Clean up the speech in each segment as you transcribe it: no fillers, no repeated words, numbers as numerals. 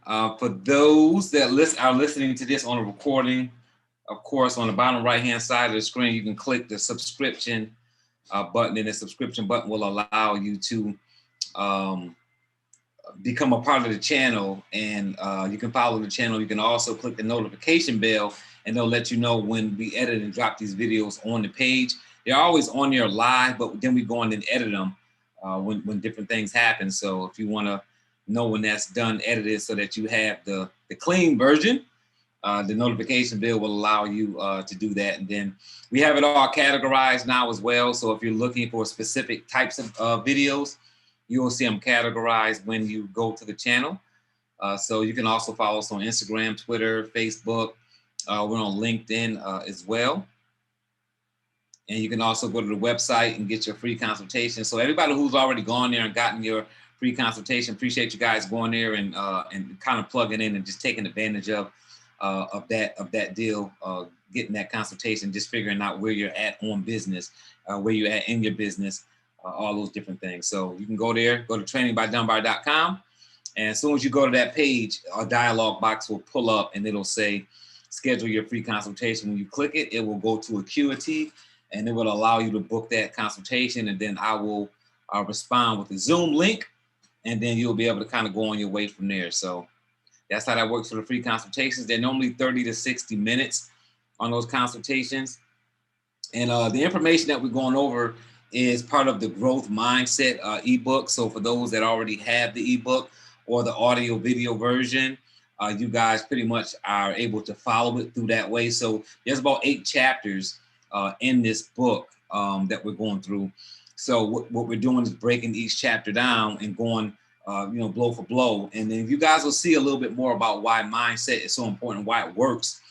For those that are listening to this on a recording, of course, on the bottom right-hand side of the screen, you can click the subscription button, and the subscription button will allow you to become a part of the channel, and you can follow the channel. You can also click the notification bell, and they'll let you know when we edit and drop these videos on the page. They're always on there live, but then we go in and edit them when different things happen. So if you want to know when that's done, edited, so that you have the clean version, the notification bell will allow you to do that. And then we have it all categorized now as well. So if you're looking for specific types of videos, you will see them categorized when you go to the channel. So you can also follow us on Instagram, Twitter, Facebook. We're on LinkedIn as well. And you can also go to the website and get your free consultation. So everybody who's already gone there and gotten your free consultation, appreciate you guys going there and kind of plugging in and just taking advantage of that deal, getting that consultation, just figuring out where you're at on business, where you're at in your business, all those different things. So you can go there, go to trainingbydunbar.com. And as soon as you go to that page, a dialog box will pull up and it'll say, schedule your free consultation. When you click it, it will go to Acuity and it will allow you to book that consultation. And then I will respond with the Zoom link, and then you'll be able to kind of go on your way from there. So that's how that works for the free consultations. They're normally 30 to 60 minutes on those consultations. And the information that we're going over is part of the growth mindset ebook. So for those that already have the ebook or the audio video version, you guys pretty much are able to follow it through that way. So there's about 8 chapters in this book that we're going through. So what we're doing is breaking each chapter down and going, blow for blow. And then you guys will see a little bit more about why mindset is so important, why it works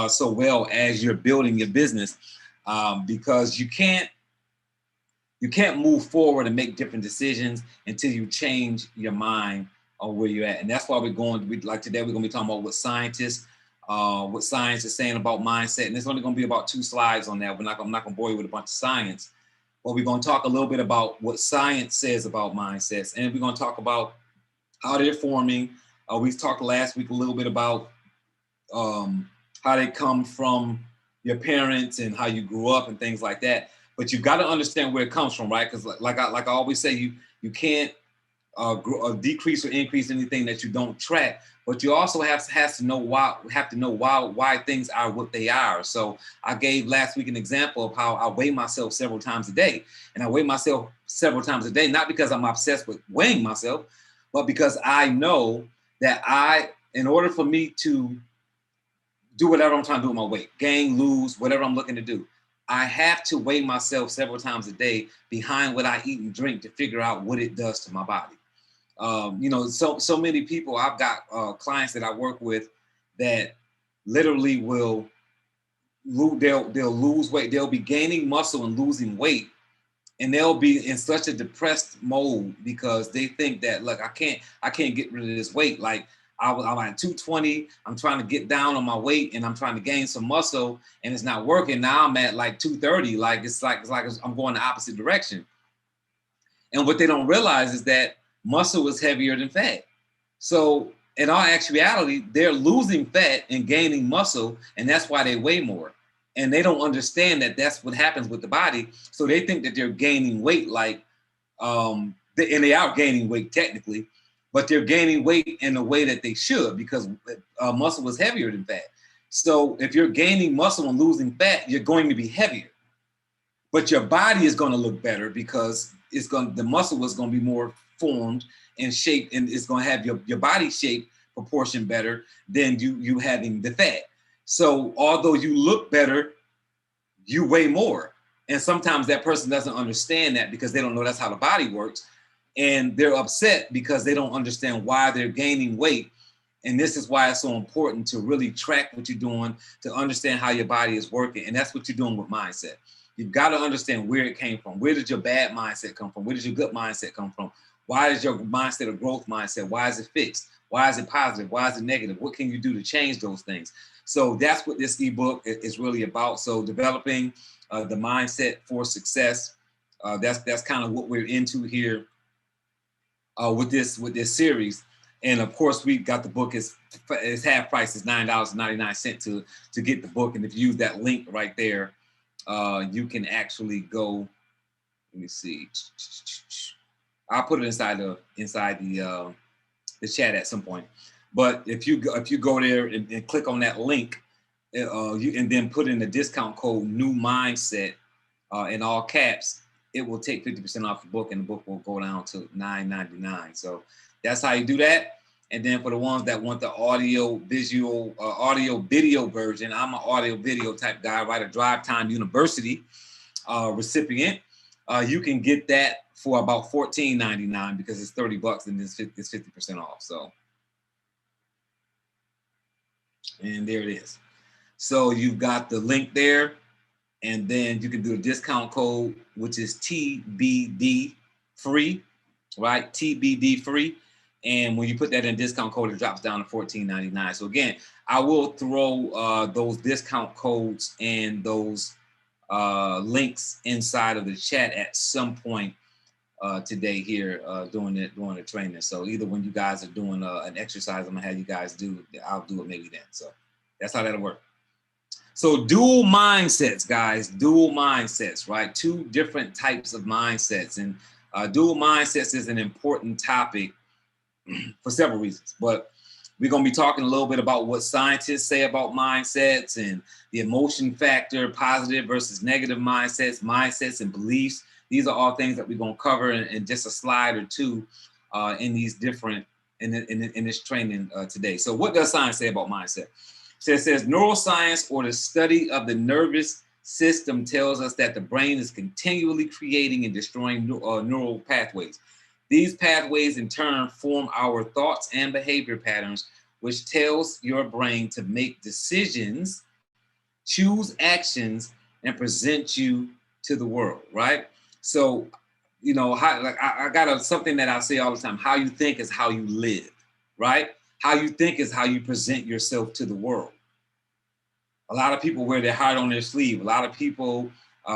so well as you're building your business, because you can't move forward and make different decisions until you change your mind on where you're at. And that's why today we're going to be talking about what science is saying about mindset. And it's only going to be about 2 slides on that. I'm not going to bore you with a bunch of science, but we're going to talk a little bit about what science says about mindsets. And we're going to talk about how they're forming. We talked last week a little bit about how they come from your parents and how you grew up and things like that. But you've got to understand where it comes from, right? Because like I always say, you can't decrease or increase anything that you don't track. But you also have to know why things are what they are. So I gave last week an example of how I weigh myself several times a day. And I weigh myself several times a day, not because I'm obsessed with weighing myself, but because I know that in order for me to do whatever I'm trying to do with my weight, gain, lose, whatever I'm looking to do, I have to weigh myself several times a day behind what I eat and drink to figure out what it does to my body. So many people, I've got clients that I work with that literally they'll lose weight. They'll be gaining muscle and losing weight, and they'll be in such a depressed mode because they think that, look, I can't get rid of this weight. Like I'm at 220, I'm trying to get down on my weight and I'm trying to gain some muscle and it's not working. Now I'm at like 230, it's like I'm going the opposite direction. And what they don't realize is that muscle is heavier than fat. So in all actuality, they're losing fat and gaining muscle, and that's why they weigh more. And they don't understand that that's what happens with the body. So they think that they're gaining weight and they are gaining weight technically, but they're gaining weight in a way that they should, because muscle is heavier than fat. So if you're gaining muscle and losing fat, you're going to be heavier. But your body is going to look better because the muscle is going to be more formed and shaped, and it's going to have your body shape proportion better than you having the fat. So although you look better, you weigh more. And sometimes that person doesn't understand that because they don't know that's how the body works. And they're upset because they don't understand why they're gaining weight. And this is why it's so important to really track what you're doing, to understand how your body is working. And that's what you're doing with mindset. You've got to understand where it came from. Where did your bad mindset come from? Where did your good mindset come from? Why is your mindset a growth mindset? Why is it fixed? Why is it positive? Why is it negative? What can you do to change those things? So that's what this ebook is really about. So developing the mindset for success. That's kind of what we're into here with this series. And of course, we got the book is half price, is $9.99 to get the book. And if you use that link right there, you can actually go. Let me see. I'll put it inside the chat at some point. But if you go there and click on that link, and then put in the discount code New Mindset in all caps, it will take 50% off the book, and the book will go down to $9.99. So that's how you do that. And then for the ones that want the audio video version, I'm an audio video type guy, right? A Drive Time University recipient. You can get that for about $14.99 because it's $30 and it's 50% off. So, and there it is. So you've got the link there, and then you can do a discount code, which is TBD free, right? TBD free. And when you put that in discount code, it drops down to $14.99. So again, I will throw those discount codes and those links inside of the chat at some point today here during the training. So either when you guys are doing an exercise, I'm gonna have you guys do, I'll do it maybe then. So that's how that'll work. So dual mindsets, guys, dual mindsets, right? Two different types of mindsets. And dual mindsets is an important topic for several reasons, but we're going to be talking a little bit about what scientists say about mindsets and the emotion factor, positive versus negative mindsets and beliefs. These are all things that we're going to cover in just a slide or two in these different, in this training today. So what does science say about mindset? So it says neuroscience, or the study of the nervous system, tells us that the brain is continually creating and destroying neural pathways. These pathways in turn form our thoughts and behavior patterns, which tells your brain to make decisions, choose actions, and present you to the world, right? So, you know, I got something that I say all the time: how you think is how you live, right? How you think is how you present yourself to the world. A lot of people wear their heart on their sleeve. A lot of people,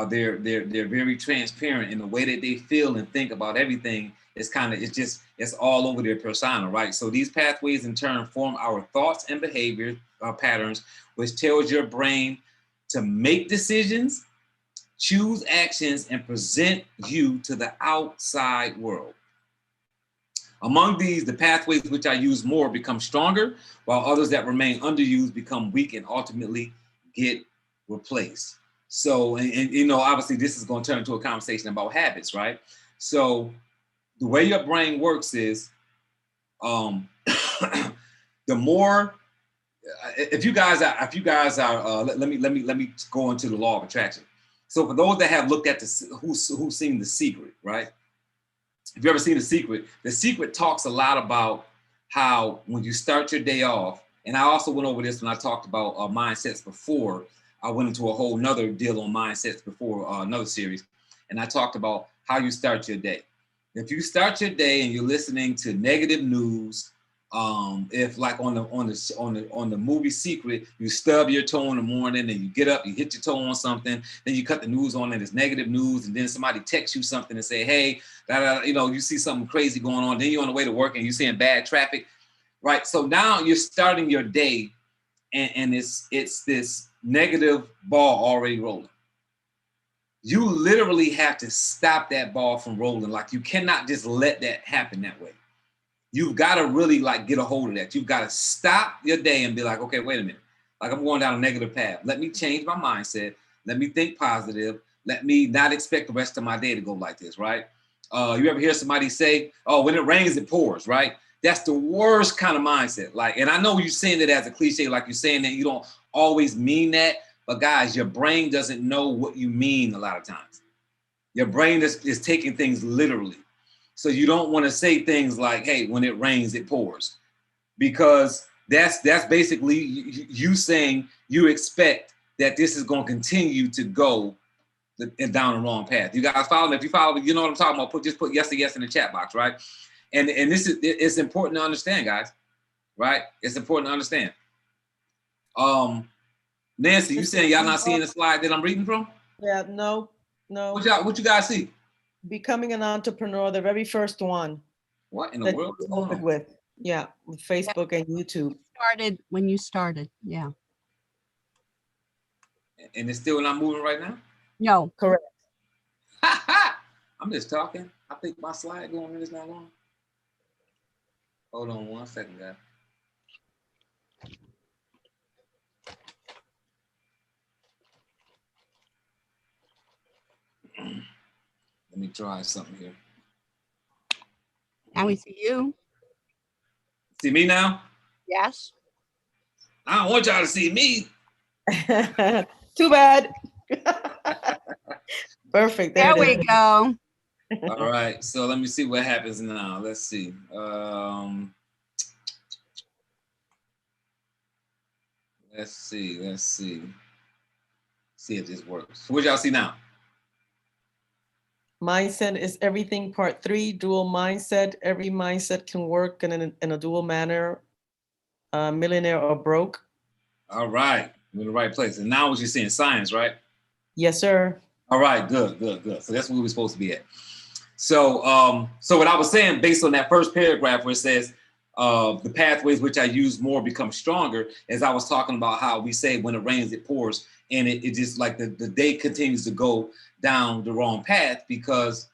they're very transparent in the way that they feel and think about everything. It's all over their persona, right? So these pathways in turn form our thoughts and behavior patterns, which tells your brain to make decisions, choose actions, and present you to the outside world. Among these, the pathways which I use more become stronger, while others that remain underused become weak and ultimately get replaced. So, and you know, obviously this is going to turn into a conversation about habits, right? So the way your brain works is, the more, if you guys are, let me go into the law of attraction. So for those that have looked at who's seen The Secret, right? If you ever seen The Secret talks a lot about how when you start your day off, and I also went over this when I talked about mindsets before. I went into a whole nother deal on mindsets before, another series, and I talked about how you start your day. If you start your day and you're listening to negative news, if like on the movie Secret, you stub your toe in the morning and you get up, you hit your toe on something, then you cut the news on and it's negative news, and then somebody texts you something and say, hey, you know, you see something crazy going on, then you're on the way to work and you're seeing bad traffic, right? So now you're starting your day and it's this negative ball already rolling. You literally have to stop that ball from rolling. Like, you cannot just let that happen that way. You've got to really like get a hold of that. You've got to stop your day and be like, okay, wait a minute. Like, I'm going down a negative path. Let me change my mindset. Let me think positive. Let me not expect the rest of my day to go like this, right? You ever hear somebody say, oh, when it rains, it pours, right? That's the worst kind of mindset. Like, and I know you're saying it as a cliche, like you're saying that you don't always mean that, but guys, your brain doesn't know what you mean a lot of times. Your brain is taking things literally. So you don't want to say things like, hey, when it rains, it pours, because that's basically you saying you expect that this is going to continue to go down the wrong path. You guys follow me? If you follow me, you know what I'm talking about. Just put yes or yes in the chat box, right? And it's important to understand, guys, right? It's important to understand. Nancy, you saying y'all not seeing the slide that I'm reading from? Yeah, no. What you guys see? Becoming an entrepreneur, the very first one. What in the world is going on? With. Yeah, with Facebook and YouTube. When you started, yeah. And it's still not moving right now? No. Correct. I'm just talking. I think my slide going in is not long. Hold on 1 second, guys. Let me try something here. Now we see you. See me now? Yes. I don't want y'all to see me. Too bad. Perfect. There There it we is. go. All right, so let me see what happens now. Let's see. Let's see. Let's see. See if this works. What y'all see now? Mindset is everything. Part 3, dual mindset. Every mindset can work in a dual manner. Millionaire or broke. All right, we're in the right place. And now what you're seeing, science, right? Yes, sir. All right, good, good, good. So that's where we're supposed to be at. So, so what I was saying, based on that first paragraph where it says the pathways which I use more become stronger, as I was talking about how we say when it rains, it pours, and it just like the day continues to go down the wrong path because,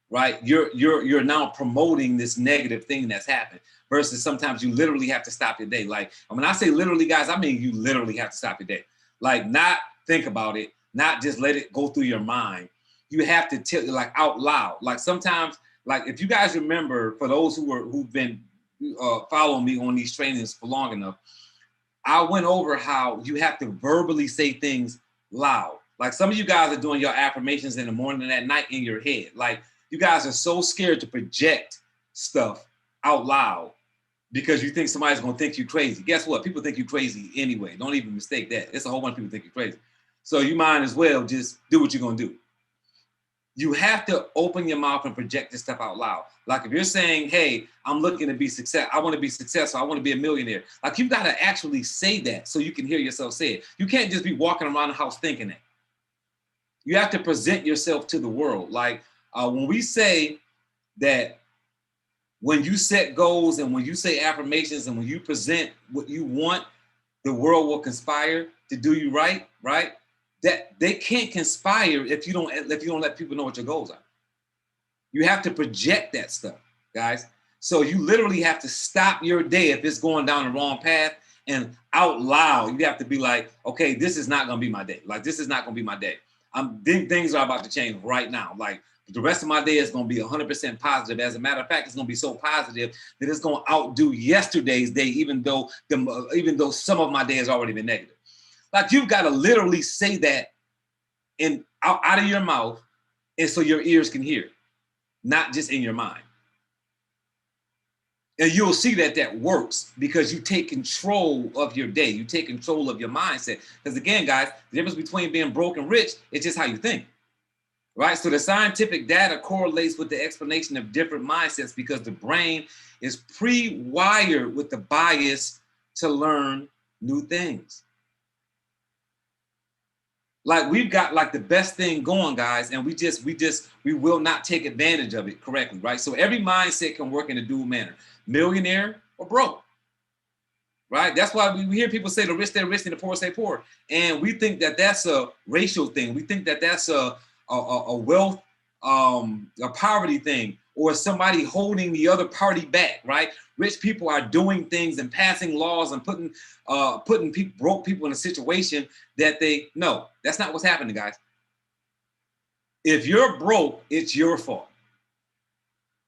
right, you're now promoting this negative thing that's happened. Versus sometimes you literally have to stop your day. Like, and when I say literally, guys, I mean you literally have to stop your day. Like, not think about it, not just let it go through your mind. You have to tell it like out loud. Like sometimes, like if you guys remember, for those who've been following me on these trainings for long enough, I went over how you have to verbally say things loud. Like some of you guys are doing your affirmations in the morning and at night in your head. Like you guys are so scared to project stuff out loud because you think somebody's gonna think you crazy. Guess what? People think you crazy anyway. Don't even mistake that. It's a whole bunch of people think you're crazy. So you might as well just do what you're gonna do. You have to open your mouth and project this stuff out loud. Like if you're saying, hey, I'm looking to be success, I want to be successful, I want to be a millionaire. Like you've got to actually say that so you can hear yourself say it. You can't just be walking around the house thinking that. You have to present yourself to the world. Like when we say that when you set goals and when you say affirmations and when you present what you want, the world will conspire to do you right, right? That they can't conspire if you don't let people know what your goals are. You have to project that stuff, guys. So you literally have to stop your day if it's going down the wrong path and out loud, you have to be like, okay, this is not gonna be my day. Like this is not gonna be my day. Things are about to change right now. Like the rest of my day is gonna be 100% positive. As a matter of fact, it's gonna be so positive that it's gonna outdo yesterday's day, even though some of my day has already been negative. Like you've got to literally say that out of your mouth, and so your ears can hear, not just in your mind. And you'll see that works because you take control of your day. You take control of your mindset. Because again, guys, the difference between being broke and rich is just how you think, right? So the scientific data correlates with the explanation of different mindsets because the brain is pre-wired with the bias to learn new things. Like we've got like the best thing going, guys, and we will not take advantage of it correctly, right? So every mindset can work in a dual manner, millionaire or broke, right? That's why we hear people say the rich stay rich and the poor stay poor, and we think that that's a racial thing. We think that that's a wealth, a poverty thing, or somebody holding the other party back, right? Rich people are doing things and passing laws and putting broke people in a situation that no, that's not what's happening, guys. If you're broke, it's your fault.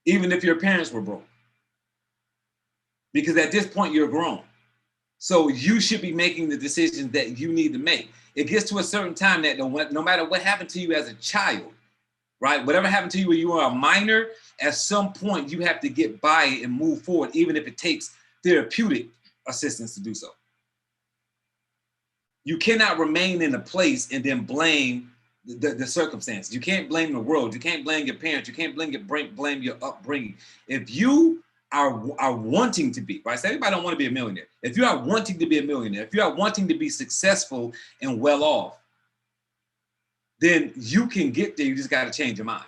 Even if your parents were broke. Because at this point, you're grown. So you should be making the decisions that you need to make. It gets to a certain time that no matter what happened to you as a child, right? Whatever happened to you when you were a minor, at some point you have to get by it and move forward, even if it takes therapeutic assistance to do so. You cannot remain in a place and then blame the circumstances. You can't blame the world. You can't blame your parents. You can't blame your upbringing. If you are wanting to be, right? So everybody don't want to be a millionaire. If you are wanting to be a millionaire, if you are wanting to be successful and well off, then you can get there. You just got to change your mind,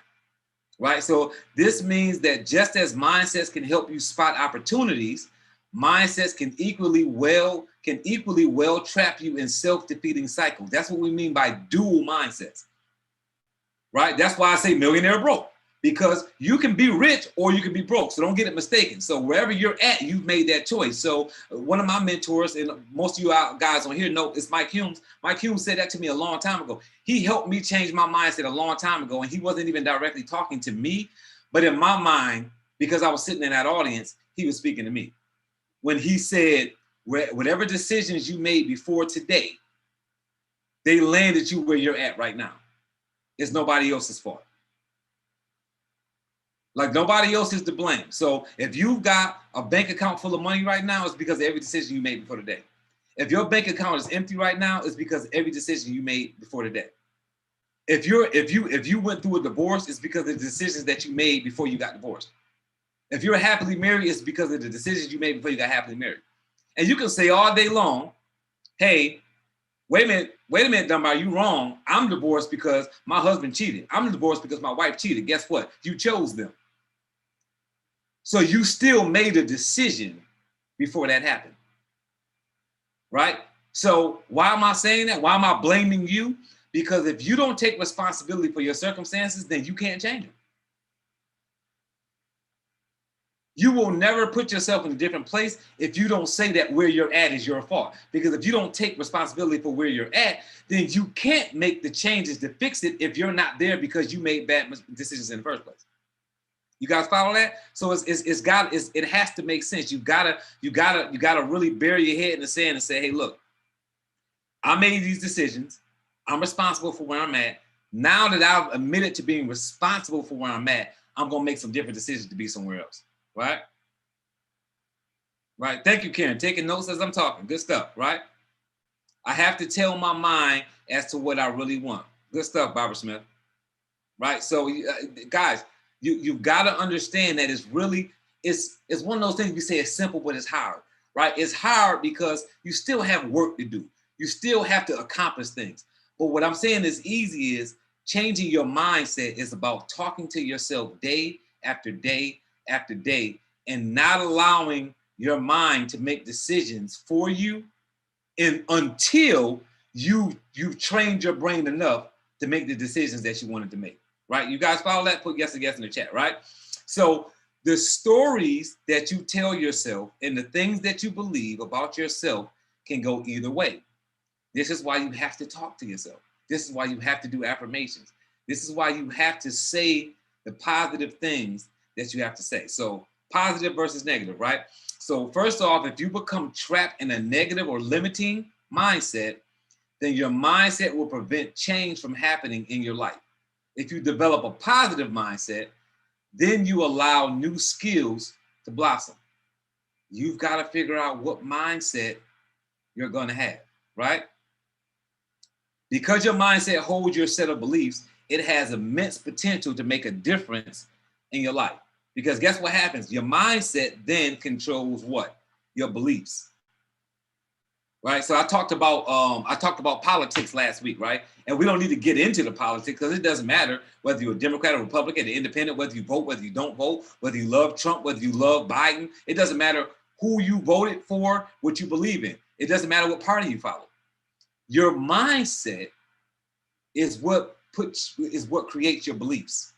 right? So this means that just as mindsets can help you spot opportunities, mindsets can equally well trap you in self-defeating cycles. That's what we mean by dual mindsets, right? That's why I say millionaire broke, because you can be rich or you can be broke. So don't get it mistaken. So wherever you're at, you've made that choice. So one of my mentors, and most of you guys on here know, is Mike Humes. Mike Humes said that to me a long time ago. He helped me change my mindset a long time ago, and he wasn't even directly talking to me, but in my mind, because I was sitting in that audience, he was speaking to me. When he said, whatever decisions you made before today, they landed you where you're at right now. It's nobody else's fault. Like, nobody else is to blame. So if you've got a bank account full of money right now, it's because of every decision you made before the day. If your bank account is empty right now, it's because of every decision you made before the day. If you went through a divorce, it's because of the decisions that you made before you got divorced. If you're happily married, it's because of the decisions you made before you got happily married. And you can say all day long, hey, wait a minute, Dunbar, you wrong. I'm divorced because my husband cheated. I'm divorced because my wife cheated. Guess what? You chose them. So you still made a decision before that happened, right? So why am I saying that? Why am I blaming you? Because if you don't take responsibility for your circumstances, then you can't change them. You will never put yourself in a different place if you don't say that where you're at is your fault. Because if you don't take responsibility for where you're at, then you can't make the changes to fix it if you're not there because you made bad decisions in the first place. You guys follow that? So it has to make sense. You gotta really bury your head in the sand and say, hey, look, I made these decisions. I'm responsible for where I'm at. Now that I've admitted to being responsible for where I'm at, I'm gonna make some different decisions to be somewhere else. Right? Right. Thank you, Karen. Taking notes as I'm talking. Good stuff, right? I have to tell my mind as to what I really want. Good stuff, Barbara Smith. Right? So, guys, you've got to understand that it's one of those things we say it's simple, but it's hard, right? It's hard because you still have work to do. You still have to accomplish things. But what I'm saying is easy is changing your mindset is about talking to yourself day after day after day and not allowing your mind to make decisions for you until you've trained your brain enough to make the decisions that you wanted to make, right? You guys follow that? Put yes or yes in the chat, right? So the stories that you tell yourself and the things that you believe about yourself can go either way. This is why you have to talk to yourself. This is why you have to do affirmations. This is why you have to say the positive things that you have to say. So positive versus negative, right? So first off, if you become trapped in a negative or limiting mindset, then your mindset will prevent change from happening in your life. If you develop a positive mindset, then you allow new skills to blossom. You've got to figure out what mindset you're going to have, right? Because your mindset holds your set of beliefs, it has immense potential to make a difference in your life. Because guess what happens? Your mindset then controls what? Your beliefs. Right? So I talked about politics last week, right? And we don't need to get into the politics because it doesn't matter whether you're a Democrat or Republican, an independent, whether you vote, whether you don't vote, whether you love Trump, whether you love Biden. It doesn't matter who you voted for, what you believe in. It doesn't matter what party you follow. Your mindset is what creates your beliefs,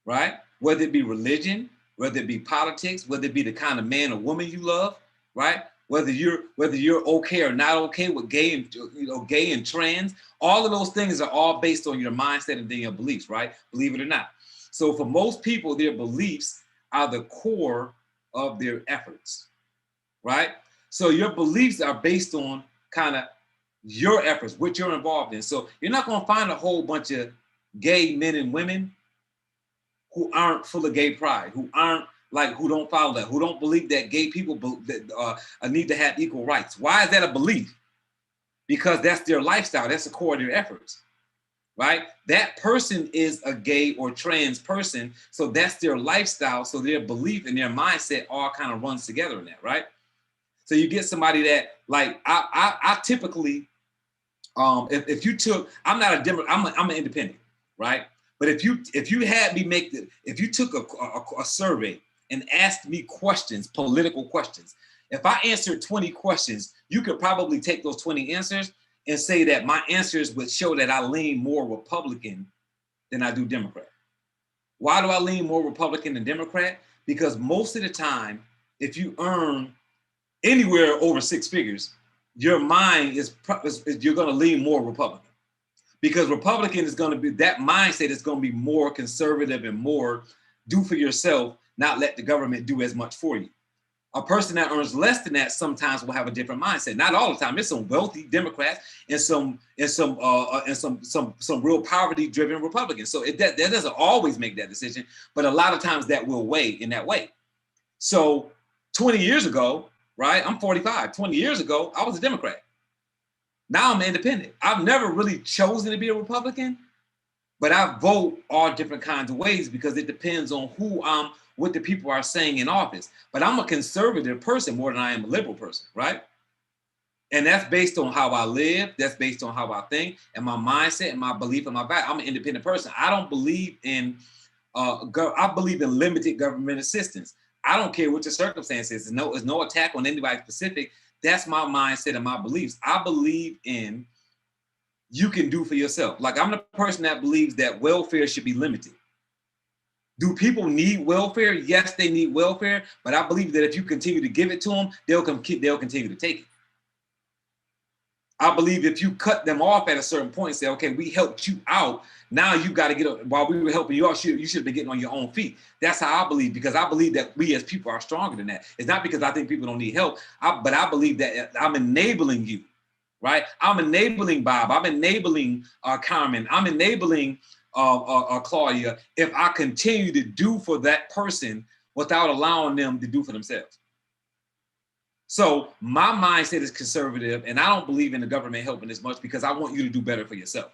right? Whether it be religion, whether it be politics, whether it be the kind of man or woman you love, right? Whether you're okay or not okay with gay and trans, all of those things are all based on your mindset and then your beliefs, right? Believe it or not. So for most people, their beliefs are the core of their efforts, right? So your beliefs are based on kind of your efforts, what you're involved in. So you're not going to find a whole bunch of gay men and women who aren't full of gay pride, who don't follow that, who don't believe that gay people need to have equal rights. Why is that a belief? Because that's their lifestyle. That's the core of their efforts, right? That person is a gay or trans person. So that's their lifestyle. So their belief and their mindset all kind of runs together in that, right? So you get somebody that, like, I typically, if you took, I'm not a Democrat, I'm an independent, right? But if you had me if you took a survey and asked me questions, political questions, if I answered 20 questions, you could probably take those 20 answers and say that my answers would show that I lean more Republican than I do Democrat. Why do I lean more Republican than Democrat? Because most of the time, if you earn anywhere over 6 figures, your mind is you're going to lean more Republican. Because Republican is going to be, that mindset is going to be more conservative and more do for yourself, not let the government do as much for you. A person that earns less than that sometimes will have a different mindset. Not all the time. There's some wealthy Democrats and some real poverty-driven Republicans. So that doesn't always make that decision, but a lot of times that will weigh in that way. So 20 years ago, right? I'm 45. 20 years ago, I was a Democrat. Now I'm independent. I've never really chosen to be a Republican, but I vote all different kinds of ways because it depends on what the people are saying in office. But I'm a conservative person more than I am a liberal person, right? And that's based on how I live. That's based on how I think and my mindset and my belief and my value. I'm an independent person. I don't believe in, I believe in limited government assistance. I don't care what the circumstances is. There's no attack on anybody specific. That's my mindset and my beliefs. I believe in you can do for yourself. Like I'm the person that believes that welfare should be limited. Do people need welfare? Yes, they need welfare, but I believe that if you continue to give it to them, they'll continue to take it. I believe if you cut them off at a certain point and say, okay, we helped you out. Now you got to get up. While we were helping you out, you should have been getting on your own feet. That's how I believe, because I believe that we as people are stronger than that. It's not because I think people don't need help, but I believe that I'm enabling you, right? I'm enabling Bob. I'm enabling Carmen. I'm enabling Claudia if I continue to do for that person without allowing them to do for themselves. So my mindset is conservative, and I don't believe in the government helping as much because I want you to do better for yourself,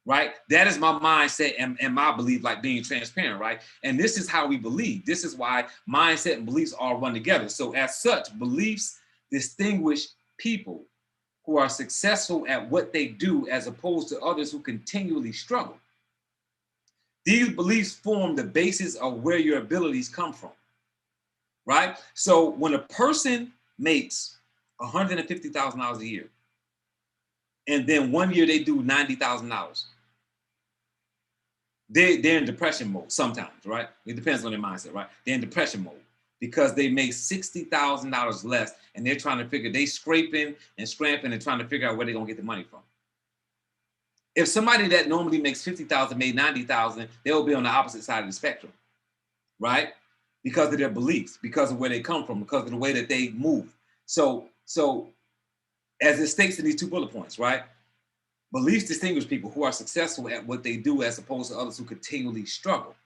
right? That is my mindset and my belief, like being transparent, right? And this is how we believe. This is why mindset and beliefs all run together. So as such, beliefs distinguish people who are successful at what they do as opposed to others who continually struggle. These beliefs form the basis of where your abilities come from. Right? So when a person makes $150,000 a year, and then 1 year they do $90,000, they're in depression mode sometimes, right? It depends on their mindset, right? They're in depression mode because they make $60,000 less, and they're trying to figure, they scraping and scrapping and trying to figure out where they're gonna get the money from. If somebody that normally makes $50,000 made $90,000, they'll be on the opposite side of the spectrum, right? Because of their beliefs, because of where they come from, because of the way that they move. So as it states in these 2 bullet points, right? Beliefs distinguish people who are successful at what they do as opposed to others who continually struggle.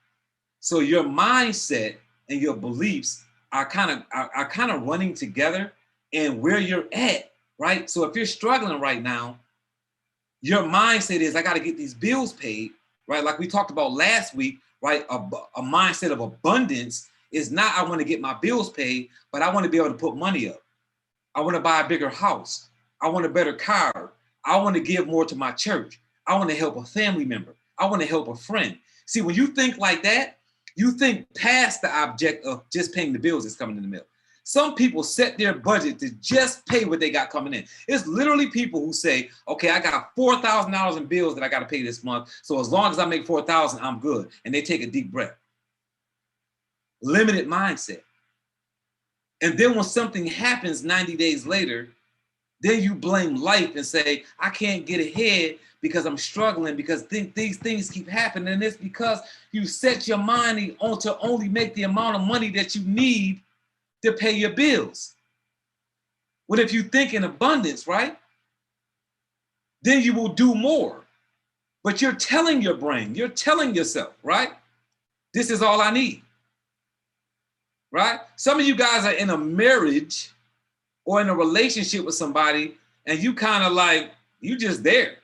So your mindset and your beliefs are kind of running together, and where you're at, right? So if you're struggling right now, your mindset is, I got to get these bills paid, right? Like we talked about last week, right? A mindset of abundance is not, I want to get my bills paid, but I want to be able to put money up. I want to buy a bigger house. I want a better car. I want to give more to my church. I want to help a family member. I want to help a friend. See, when you think like that, you think past the object of just paying the bills that's coming in the mail. Some people set their budget to just pay what they got coming in. It's literally people who say, okay, I got $4,000 in bills that I got to pay this month. So as long as I make $4,000, I'm good. And they take a deep breath. Limited mindset. And then when something happens 90 days later, then you blame life and say, I can't get ahead because I'm struggling, because these things keep happening. And it's because you set your mind on to only make the amount of money that you need to pay your bills. What if you think in abundance, right? Then you will do more. But you're telling your brain, you're telling yourself, right? This is all I need. Right? Some of you guys are in a marriage or in a relationship with somebody, and you kind of like, you just there,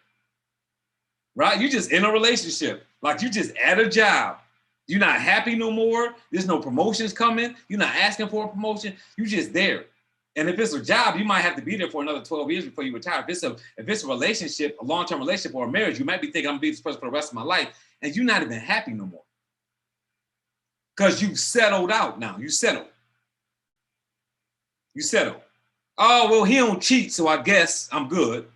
right? You just in a relationship, like you just at a job. You're not happy no more. There's no promotions coming. You're not asking for a promotion. You just there. And if it's a job, you might have to be there for another 12 years before you retire. If it's a relationship, a long-term relationship or a marriage, you might be thinking, I'm gonna be this person for the rest of my life, and you're not even happy no more. because you settled out now. You settled. You settled. Oh, well, he don't cheat, so I guess I'm good.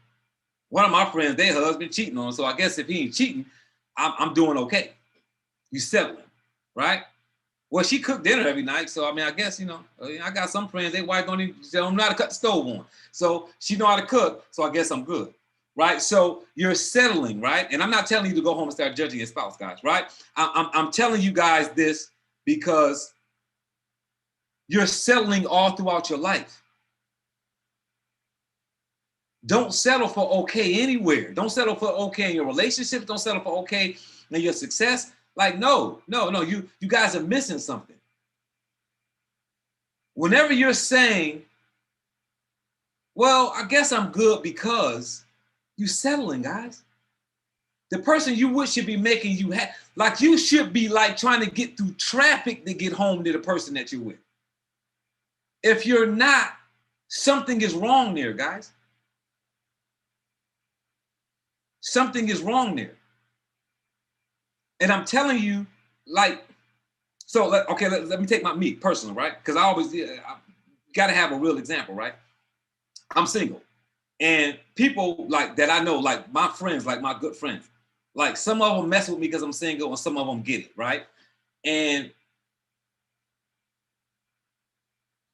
One of my friends, their husband cheating on, so I guess if he ain't cheating, I'm doing okay. You settling, right? Well, she cooked dinner every night, so I mean, I guess, you know, I got some friends, they wife don't know how to cut the stove on. So she know how to cook, so I guess I'm good, right? So you're settling, right? And I'm not telling you to go home and start judging your spouse, guys, right? I'm telling you guys this because you're settling all throughout your life. Don't settle for okay anywhere. Don't settle for okay in your relationships. Don't settle for okay in your success. Like, no, you guys are missing something. Whenever you're saying, well, I guess I'm good because you're settling, guys. The person you would should be making you happy. Like you should be like trying to get through traffic to get home to the person that you're with. If you're not, something is wrong there, guys. Something is wrong there. And I'm telling you, like, so, okay, let me take me personally, right? Because I got to have a real example, right? I'm single. And people like that I know, like my friends, like my good friends, like some of them mess with me because I'm single and some of them get it, right? And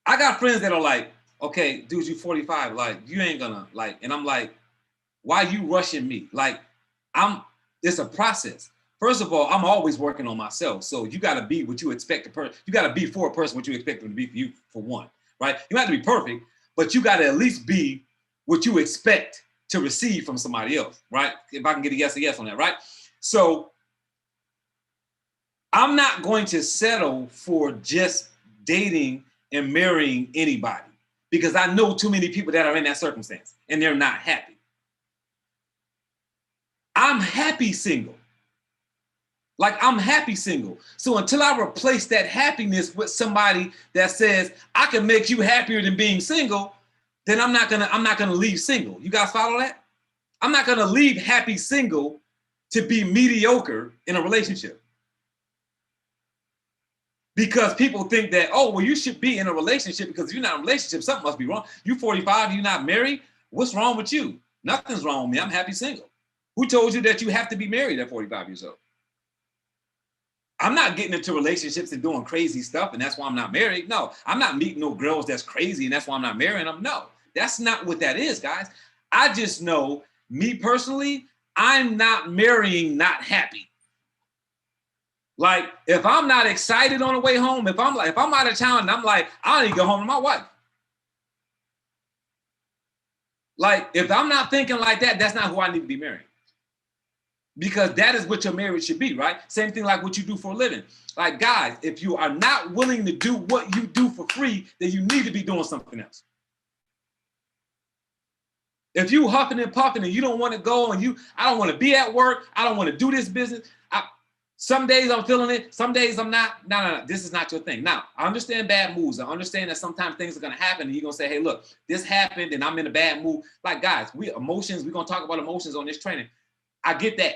I got friends that are like, okay, dude, you 45, like you ain't gonna like, and I'm like, why you rushing me? Like, it's a process. First of all, I'm always working on myself. So you got to be what you expect a person. You got to be for a person what you expect them to be for you, for one, right? You don't have to be perfect, but you got to at least be what you expect to receive from somebody else, right? If I can get a yes on that, right? So I'm not going to settle for just dating and marrying anybody because I know too many people that are in that circumstance and they're not happy. I'm happy single. Like I'm happy single. So until I replace that happiness with somebody that says I can make you happier than being single, then I'm not gonna leave single. You guys follow that? I'm not gonna leave happy single to be mediocre in a relationship. Because people think that, oh, well, you should be in a relationship because if you're not in a relationship, something must be wrong. You 45, you're not married. What's wrong with you? Nothing's wrong with me. I'm happy single. Who told you that you have to be married at 45 years old? I'm not getting into relationships and doing crazy stuff, and that's why I'm not married. No, I'm not meeting no girls that's crazy, and that's why I'm not marrying them. No, that's not what that is, guys. I just know, me personally, I'm not marrying not happy. Like, if I'm not excited on the way home, if I'm out of town and I'm like, I need to go home to my wife. Like, if I'm not thinking like that, that's not who I need to be marrying. Because that is what your marriage should be, right? Same thing like what you do for a living. Like, guys, if you are not willing to do what you do for free, then you need to be doing something else. If you huffing and puffing and you don't want to go and I don't want to be at work, I don't want to do this business. Some days I'm feeling it, some days I'm not. No, this is not your thing. Now, I understand bad moods. I understand that sometimes things are going to happen and you're going to say, hey, look, this happened and I'm in a bad mood. Like, guys, we're going to talk about emotions on this training. I get that.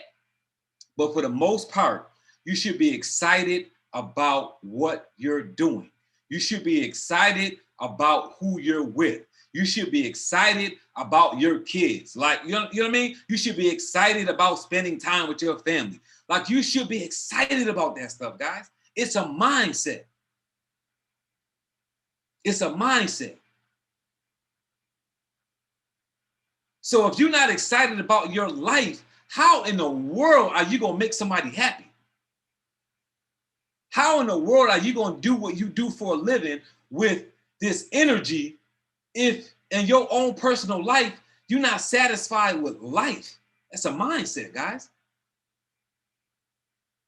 But for the most part, you should be excited about what you're doing. You should be excited about who you're with. You should be excited about your kids. Like, you know what I mean? You should be excited about spending time with your family. Like, you should be excited about that stuff, guys. It's a mindset. It's a mindset. So if you're not excited about your life, how in the world are you going to make somebody happy? How in the world are you going to do what you do for a living with this energy if in your own personal life, you're not satisfied with life? That's a mindset, guys.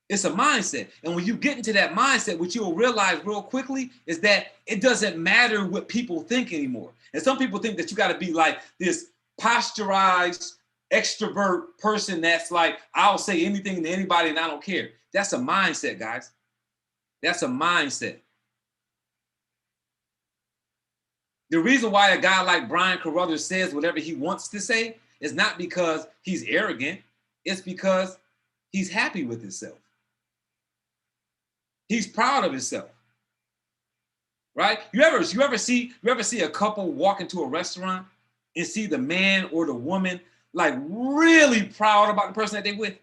It's a mindset. And when you get into that mindset, what you'll realize real quickly is that it doesn't matter what people think anymore. And some people think that you got to be like this posturized, extrovert person that's like, I'll say anything to anybody and I don't care. That's a mindset, guys. That's a mindset. The reason why a guy like Brian Carruthers says whatever he wants to say is not because he's arrogant. It's because he's happy with himself. He's proud of himself. Right? You ever see a couple walk into a restaurant and see the man or the woman like really proud about the person that they with?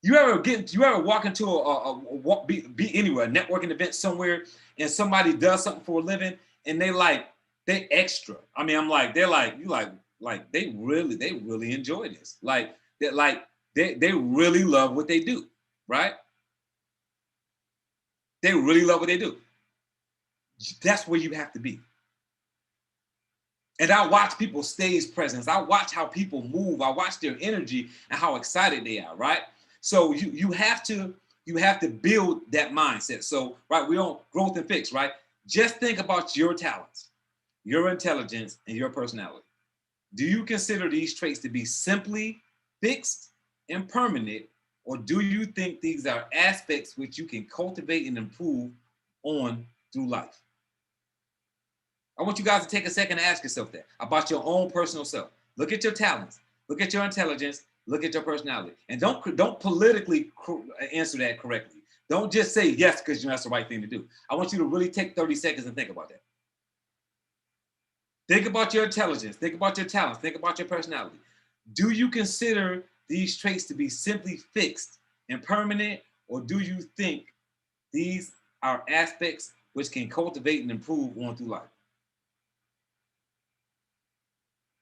You ever walk into be anywhere, a networking event somewhere, and somebody does something for a living and they extra. I mean, I'm like, they're like, they really enjoy this. They really love what they do, right? They really love what they do. That's where you have to be. And I watch people's stage presence. I watch how people move. I watch their energy and how excited they are, right? So you have to build that mindset. So, right, we don't growth and fix, right? Just think about your talents, your intelligence, and your personality. Do you consider these traits to be simply fixed and permanent, or do you think these are aspects which you can cultivate and improve on through life? I want you guys to take a second to ask yourself that about your own personal self. Look at your talents, look at your intelligence, look at your personality, and don't politically answer that correctly. Don't just say yes because you know that's the right thing to do. I want you to really take 30 seconds and think about that. Think about your intelligence, think about your talents, think about your personality. Do you consider these traits to be simply fixed and permanent, or do you think these are aspects which can cultivate and improve on through life?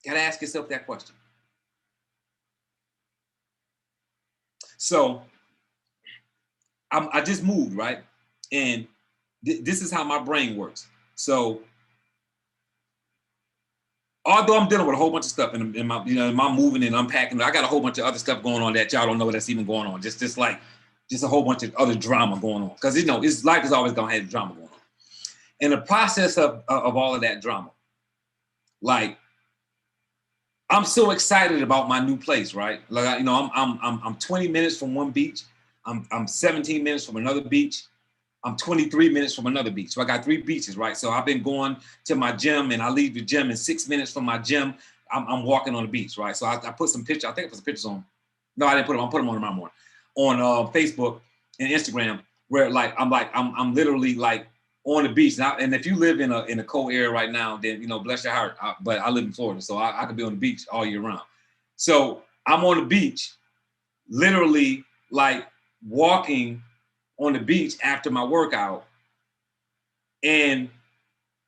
You gotta ask yourself that question. So I just moved, right? And this is how my brain works. So although I'm dealing with a whole bunch of stuff in my moving and unpacking, I got a whole bunch of other stuff going on that y'all don't know that's even going on. Just a whole bunch of other drama going on. Because life is always gonna have drama going on. In the process of all of that drama, like I'm so excited about my new place, right? Like I'm 20 minutes from one beach. I'm 17 minutes from another beach. I'm 23 minutes from another beach. So I got 3 beaches, right? So I've been going to my gym and I leave the gym in 6 minutes from my gym. I'm walking on the beach, right? So I put some pictures. I think I put some pictures on. No, I didn't put them. I put them on tomorrow morning on Facebook and Instagram, where I'm literally like on the beach. Now, and if you live in a cold area right now, then bless your heart. But I live in Florida, so I could be on the beach all year round. So I'm on the beach, literally like walking on the beach after my workout, and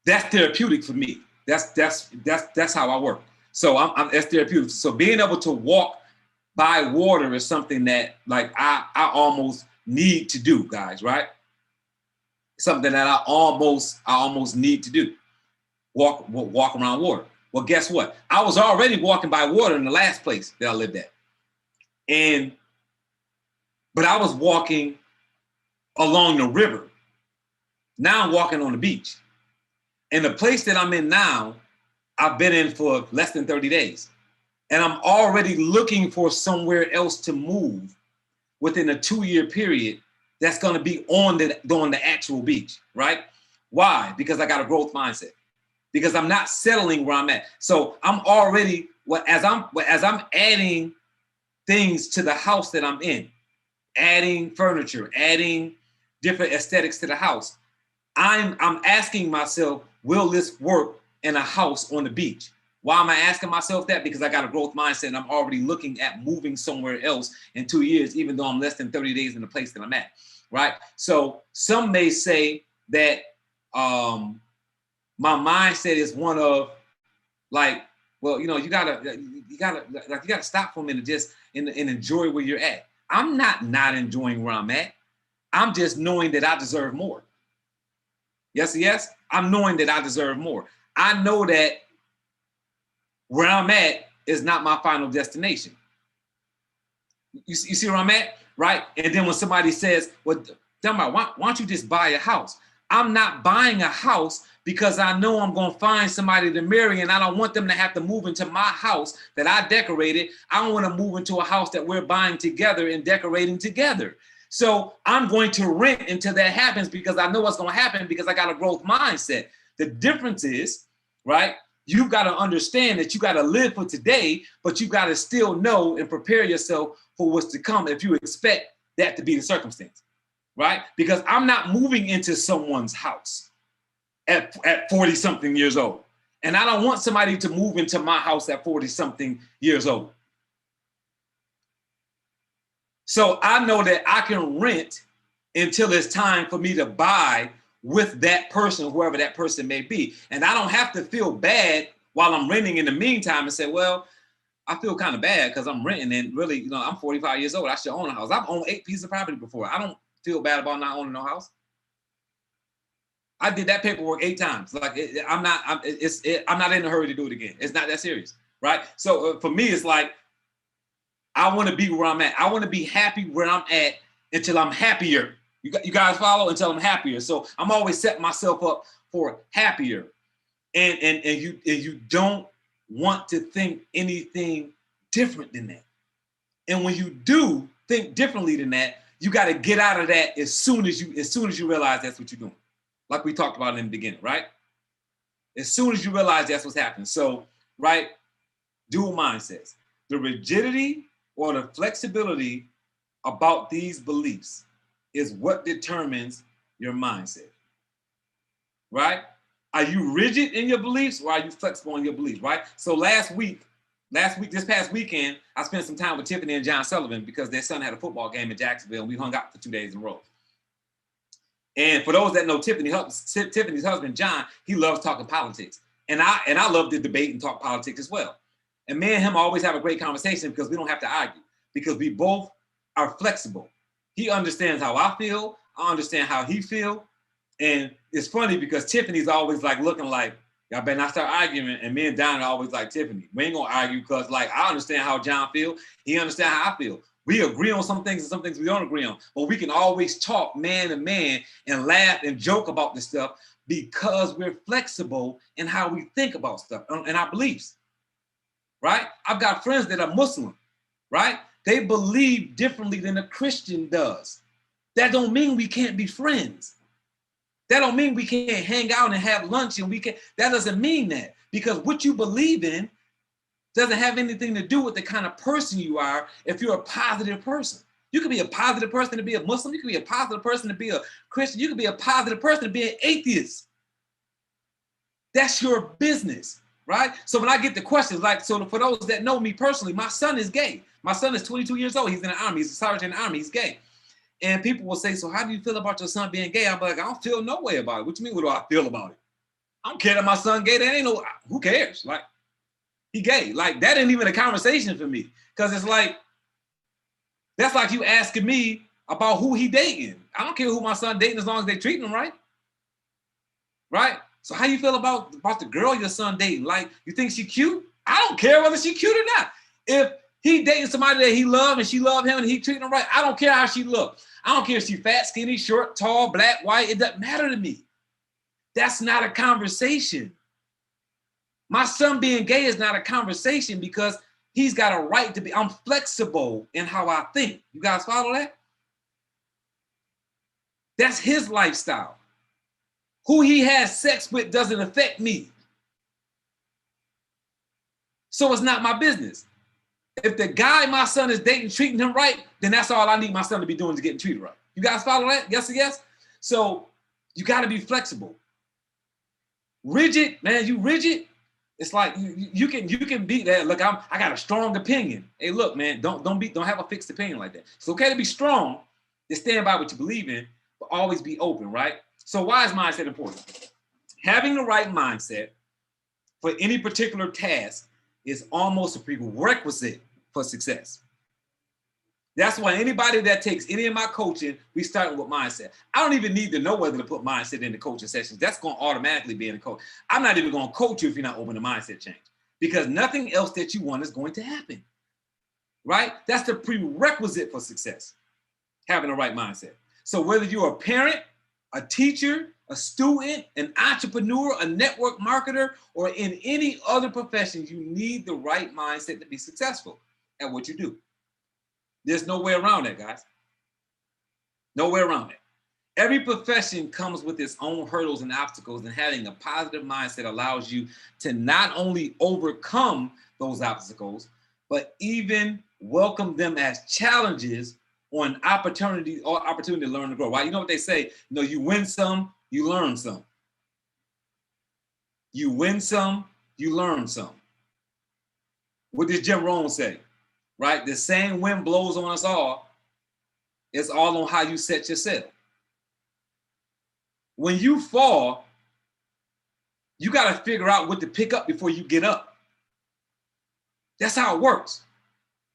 that's therapeutic for me. That's how I work. So that's therapeutic. So being able to walk by water is something that like I almost need to do, guys, right? Something that I almost need to do. Walk around water. Well, guess what? I was already walking by water in the last place that I lived at. But I was walking along the river. Now I'm walking on the beach. And the place that I'm in now, I've been in for less than 30 days. And I'm already looking for somewhere else to move within a 2-year period that's going to be on the actual beach, right? Why? Because I got a growth mindset. Because I'm not settling where I'm at. So I'm already, as I'm adding things to the house that I'm in, adding furniture, adding different aesthetics to the house, I'm asking myself, will this work in a house on the beach? Why am I asking myself that? Because I got a growth mindset and I'm already looking at moving somewhere else in 2 years, even though I'm less than 30 days in the place that I'm at, right? So some may say that my mindset is one of like, well, you gotta stop for a minute just and enjoy where you're at. I'm not enjoying where I'm at. I'm just knowing that I deserve more. Yes. I'm knowing that I deserve more. I know that where I'm at is not my final destination. You see where I'm at, right? And then when somebody says, well, why don't you just buy a house? I'm not buying a house because I know I'm going to find somebody to marry and I don't want them to have to move into my house that I decorated. I don't want to move into a house that we're buying together and decorating together. So I'm going to rent until that happens because I know what's going to happen because I got a growth mindset. The difference is, right, you've got to understand that you got to live for today, but you got to still know and prepare yourself for what's to come if you expect that to be the circumstance, right? Because I'm not moving into someone's house at 40 something years old. And I don't want somebody to move into my house at 40 something years old. So I know that I can rent until it's time for me to buy with that person, whoever that person may be. And I don't have to feel bad while I'm renting in the meantime and say, well, I feel kind of bad because I'm renting and really, you know, I'm 45 years old. I should own a house. I've owned 8 pieces of property before. I don't feel bad about not owning no house. I did that paperwork 8 times. Like I'm not in a hurry to do it again. It's not that serious, right? So for me, it's like, I want to be where I'm at. I want to be happy where I'm at until I'm happier. You guys follow? Until I'm happier. So I'm always setting myself up for happier. And you don't want to think anything different than that. And when you do think differently than that, you got to get out of that as soon as you realize that's what you're doing. Like we talked about in the beginning, right? As soon as you realize that's what's happening. So, right, dual mindsets. The rigidity or the flexibility about these beliefs is what determines your mindset, right? Are you rigid in your beliefs or are you flexible in your beliefs, right? So this past weekend, I spent some time with Tiffany and John Sullivan because their son had a football game in Jacksonville and we hung out for 2 days in a row. And for those that know Tiffany's husband, John, he loves talking politics. And I love to debate and talk politics as well. And me and him always have a great conversation because we don't have to argue, because we both are flexible. He understands how I feel. I understand how he feels. And it's funny because Tiffany's always like looking like, y'all better not start arguing. And me and Don are always like, Tiffany, we ain't gonna argue because like I understand how John feels. He understands how I feel. We agree on some things and some things we don't agree on. But we can always talk man to man and laugh and joke about this stuff because we're flexible in how we think about stuff and our beliefs. Right? I've got friends that are Muslim, right? They believe differently than a Christian does. That don't mean we can't be friends. That don't mean we can't hang out and have lunch and that doesn't mean that, because what you believe in doesn't have anything to do with the kind of person you are if you're a positive person. You could be a positive person to be a Muslim. You could be a positive person to be a Christian. You could be a positive person to be an atheist. That's your business. Right? So when I get the questions, like, so for those that know me personally, my son is gay. My son is 22 years old. He's in the army. He's a sergeant in the army. He's gay. And people will say, so how do you feel about your son being gay? I'm like, I don't feel no way about it. What you mean, what do I feel about it? I don't care that my son gay. That ain't no, who cares? Like, he gay. Like, that ain't even a conversation for me. Because it's like, that's like you asking me about who he dating. I don't care who my son dating as long as they treating him right. Right? So how you feel about the girl your son dating? Like, you think she cute? I don't care whether she cute or not. If he dating somebody that he love and she love him and he treating her right, I don't care how she look. I don't care if she fat, skinny, short, tall, black, white. It doesn't matter to me. That's not a conversation. My son being gay is not a conversation because he's got a right to be. I'm flexible in how I think. You guys follow that? That's his lifestyle. Who he has sex with doesn't affect me. So it's not my business. If the guy my son is dating treating him right, then that's all I need my son to be doing, is getting treated right. You guys follow that? Yes or yes? So you got to be flexible. Rigid, man, you rigid. It's like you can be that. Look, I got a strong opinion. Hey, look, man, don't have a fixed opinion like that. It's okay to be strong, to stand by what you believe in, but always be open, right? So why is mindset important? Having the right mindset for any particular task is almost a prerequisite for success. That's why anybody that takes any of my coaching, we start with mindset. I don't even need to know whether to put mindset in the coaching sessions. That's going to automatically be in the coach. I'm not even going to coach you if you're not open to mindset change, because nothing else that you want is going to happen, right? That's the prerequisite for success, having the right mindset. So whether you're a parent, a teacher, a student, an entrepreneur, a network marketer, or in any other profession, you need the right mindset to be successful at what you do. There's no way around that, guys. No way around it. Every profession comes with its own hurdles and obstacles, and having a positive mindset allows you to not only overcome those obstacles, but even welcome them as challenges on opportunity to learn and grow, right? You know what they say, you win some, you learn some. You win some, you learn some. What does Jim Rohn say, right? The same wind blows on us all. It's all on how you set yourself. When you fall, you got to figure out what to pick up before you get up. That's how it works.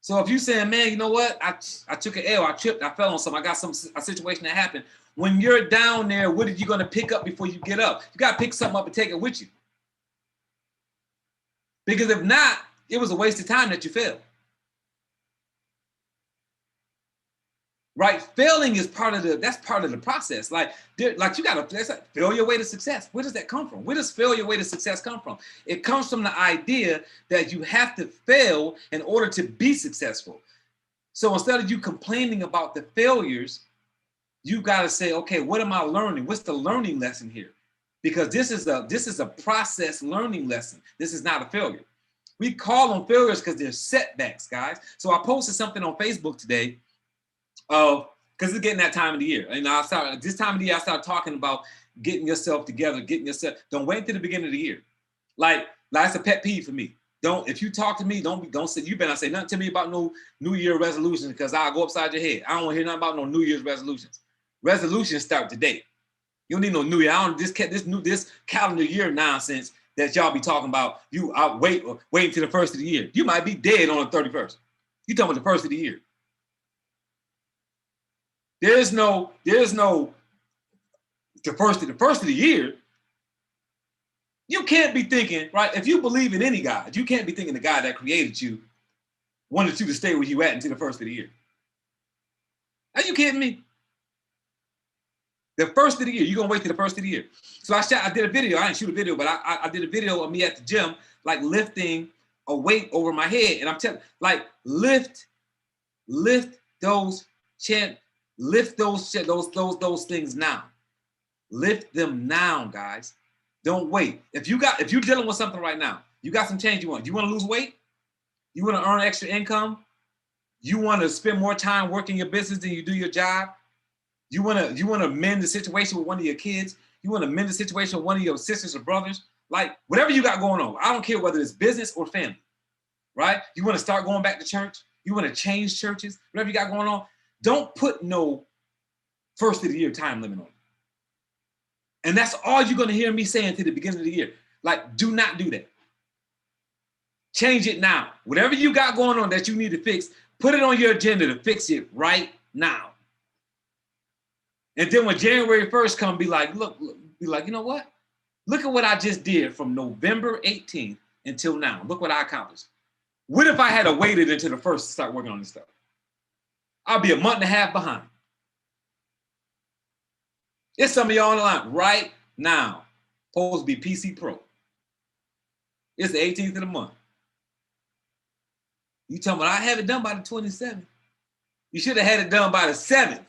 So if you're saying, man, you know what? I took an L, I tripped, I fell on something, I got a situation that happened. When you're down there, what are you going to pick up before you get up? You got to pick something up and take it with you. Because if not, it was a waste of time that you failed. Right? Failing is part of the process. Like you got to fail your way to success. Where does that come from? Where does fail your way to success come from? It comes from the idea that you have to fail in order to be successful. So instead of you complaining about the failures, you got to say, okay, what am I learning? What's the learning lesson here? Because this is a process learning lesson. This is not a failure. We call them failures because they're setbacks, guys. So I posted something on Facebook today. Because it's getting that time of the year. And this time of the year, I start talking about getting yourself together, don't wait till the beginning of the year. Like that's a pet peeve for me. If you talk to me, don't say, you better not say nothing to me about no New Year resolutions because I'll go upside your head. I don't want to hear nothing about no New Year's resolutions. Resolutions start today. You don't need no New Year. I don't this calendar year nonsense that y'all be talking about. Wait until the first of the year. You might be dead on the 31st. You talking about the first of the year. There's no the first of the year. You can't be thinking, right? If you believe in any God, you can't be thinking the God that created you wanted you to stay where you at until the first of the year. Are you kidding me? The first of the year, you're gonna wait till the first of the year. So I did a video. I didn't shoot a video, but I did a video of me at the gym, like lifting a weight over my head, and I'm telling, like lift those things now. Lift them now, guys. Don't wait. If you're dealing with something right now, you got some change you want. You want to lose weight? You want to earn extra income? You want to spend more time working your business than you do your job? You want to mend the situation with one of your kids? You want to mend the situation with one of your sisters or brothers? Like whatever you got going on. I don't care whether it's business or family, right? You want to start going back to church? You want to change churches? Whatever you got going on? Don't put no first of the year time limit on it. And that's all you're going to hear me saying to the beginning of the year. Like, do not do that. Change it now. Whatever you got going on that you need to fix, put it on your agenda to fix it right now. And then when January 1st comes, be like, you know what? Look at what I just did from November 18th until now. Look what I accomplished. What if I had waited until the 1st to start working on this stuff? I'll be a month and a half behind. It's some of y'all on the line right now. Supposed to be PC Pro. It's the 18th of the month. You talking about I have it done by the 27th. You should have had it done by the 7th.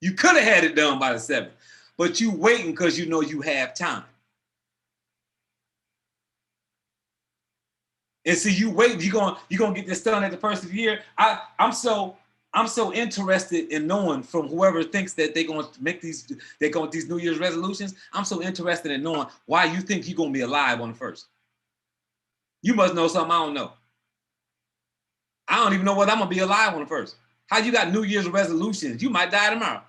You could have had it done by the 7th. But you waiting because you know you have time. And see, you wait, you're gonna get this done at the first of the year. I'm so interested in knowing from whoever thinks that they're going to make these New Year's resolutions. I'm so interested in knowing why you think you're going to be alive on the 1st. You must know something I don't know. I don't even know whether I'm going to be alive on the 1st. How you got New Year's resolutions? You might die tomorrow.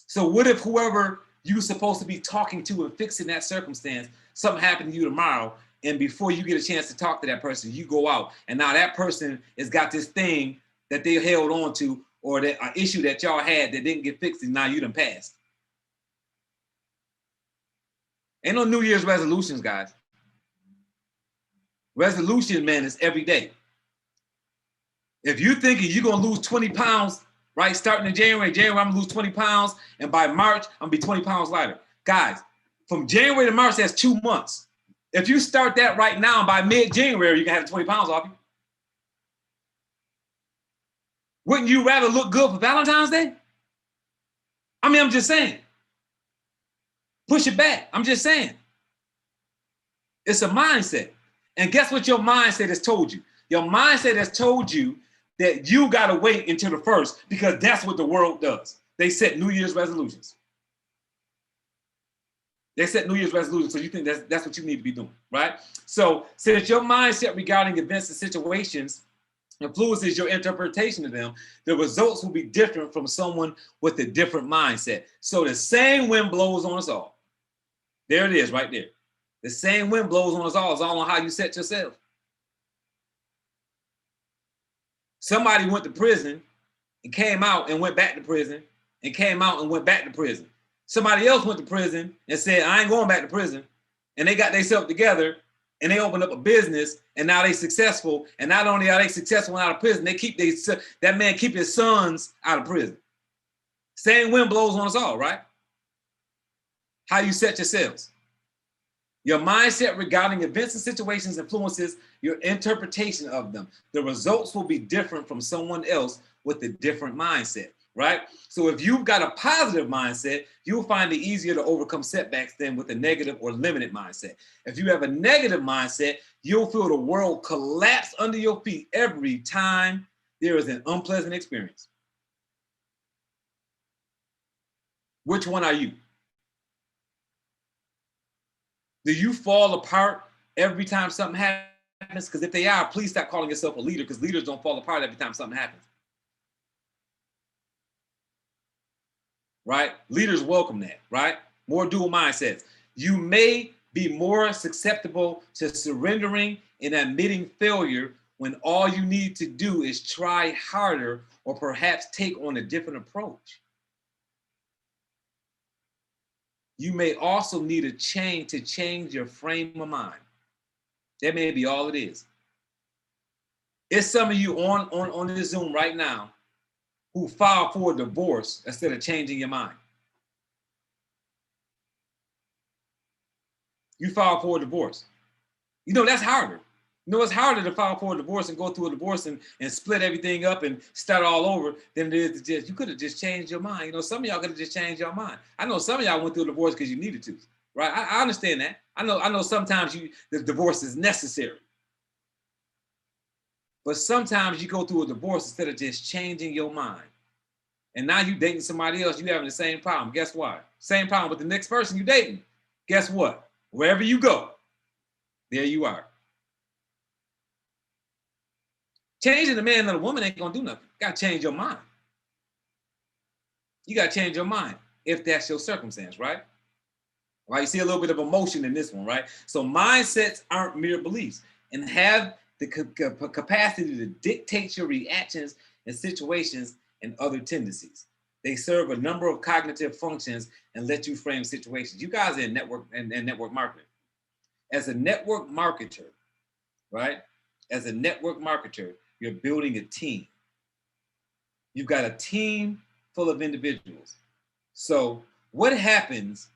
So what if whoever you're supposed to be talking to and fixing that circumstance, something happened to you tomorrow, and before you get a chance to talk to that person, you go out, and now that person has got this thing that they held on to, or that issue that y'all had that didn't get fixed, and now you done passed. Ain't no New Year's resolutions, guys. Resolution, man, is every day. If you're thinking you're gonna lose 20 pounds, right, starting in January, I'm gonna lose 20 pounds, and by March, I'm gonna be 20 pounds lighter. Guys, from January to March, that's 2 months. If you start that right now, by mid-January, you can have 20 pounds off you. Wouldn't you rather look good for Valentine's Day? I mean, I'm just saying. Push it back. I'm just saying. It's a mindset. And guess what your mindset has told you? Your mindset has told you that you got to wait until the first, because that's what the world does. They set New Year's resolutions. They set New Year's resolutions, so you think that's what you need to be doing, right? So since your mindset regarding events and situations influences your interpretation of them, the results will be different from someone with a different mindset. So the same wind blows on us all. There it is right there. The same wind blows on us all. It's all on how you set yourself. Somebody went to prison and came out and went back to prison and came out and went back to prison. Somebody else went to prison and said, I ain't going back to prison. And they got themselves together and they opened up a business and now they successful. And not only are they successful out of prison, they keep that man keep his sons out of prison. Same wind blows on us all, right? How you set yourselves. Your mindset regarding events and situations influences your interpretation of them. The results will be different from someone else with a different mindset, right? So if you've got a positive mindset, you'll find it easier to overcome setbacks than with a negative or limited mindset. If you have a negative mindset, you'll feel the world collapse under your feet every time there is an unpleasant experience. Which one are you? Do you fall apart every time something happens? Because if they are, please stop calling yourself a leader, because leaders don't fall apart every time something happens. Right? Leaders welcome that, right? More dual mindsets. You may be more susceptible to surrendering and admitting failure when all you need to do is try harder or perhaps take on a different approach. You may also need a change to change your frame of mind. That may be all it is. It's some of you on this Zoom right now who filed for a divorce instead of changing your mind. You filed for a divorce. You know, that's harder. You know, it's harder to file for a divorce and go through a divorce and split everything up and start all over than it is to just, you could have just changed your mind. You know, some of y'all could have just changed your mind. I know some of y'all went through a divorce because you needed to, right? I understand that. I know sometimes the divorce is necessary. But sometimes you go through a divorce instead of just changing your mind. And now you dating somebody else, you having the same problem. Guess what? Same problem with the next person you dating. Guess what? Wherever you go, there you are. Changing a man and a woman ain't gonna do nothing. You gotta change your mind. You gotta change your mind if that's your circumstance, right? Right, you see a little bit of emotion in this one, right? So mindsets aren't mere beliefs and have the capacity to dictate your reactions in situations and other tendencies. They serve a number of cognitive functions and let you frame situations. You guys are in network and network marketing. As a network marketer, right? As a network marketer, you're building a team. You've got a team full of individuals. So what happens,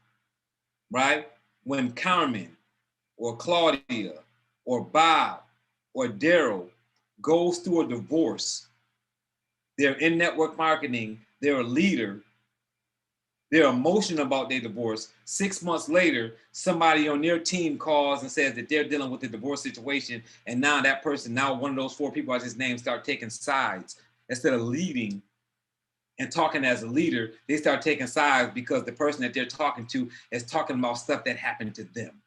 right, when Carmen or Claudia or Bob or Daryl goes through a divorce? They're in network marketing, they're a leader, they're emotional about their divorce. 6 months later, somebody on their team calls and says that they're dealing with the divorce situation. And now that person, now one of those 4 people I just named, start taking sides. Instead of leading and talking as a leader, they start taking sides because the person that they're talking to is talking about stuff that happened to them.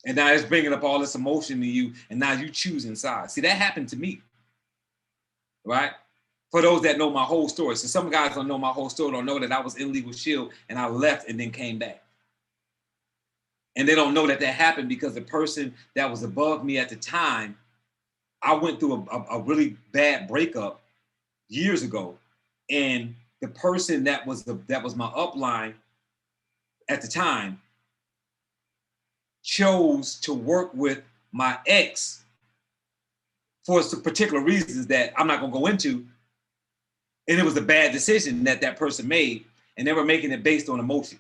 And now it's bringing up all this emotion to you, and now you choosing sides. See, that happened to me, right? For those that know my whole story. So some guys don't know my whole story, don't know that I was in Legal Shield and I left and then came back. And they don't know that that happened because the person that was above me at the time, I went through a really bad breakup years ago. And the person that was my upline at the time chose to work with my ex for some particular reasons that I'm not gonna go into. And it was a bad decision that that person made, and they were making it based on emotion.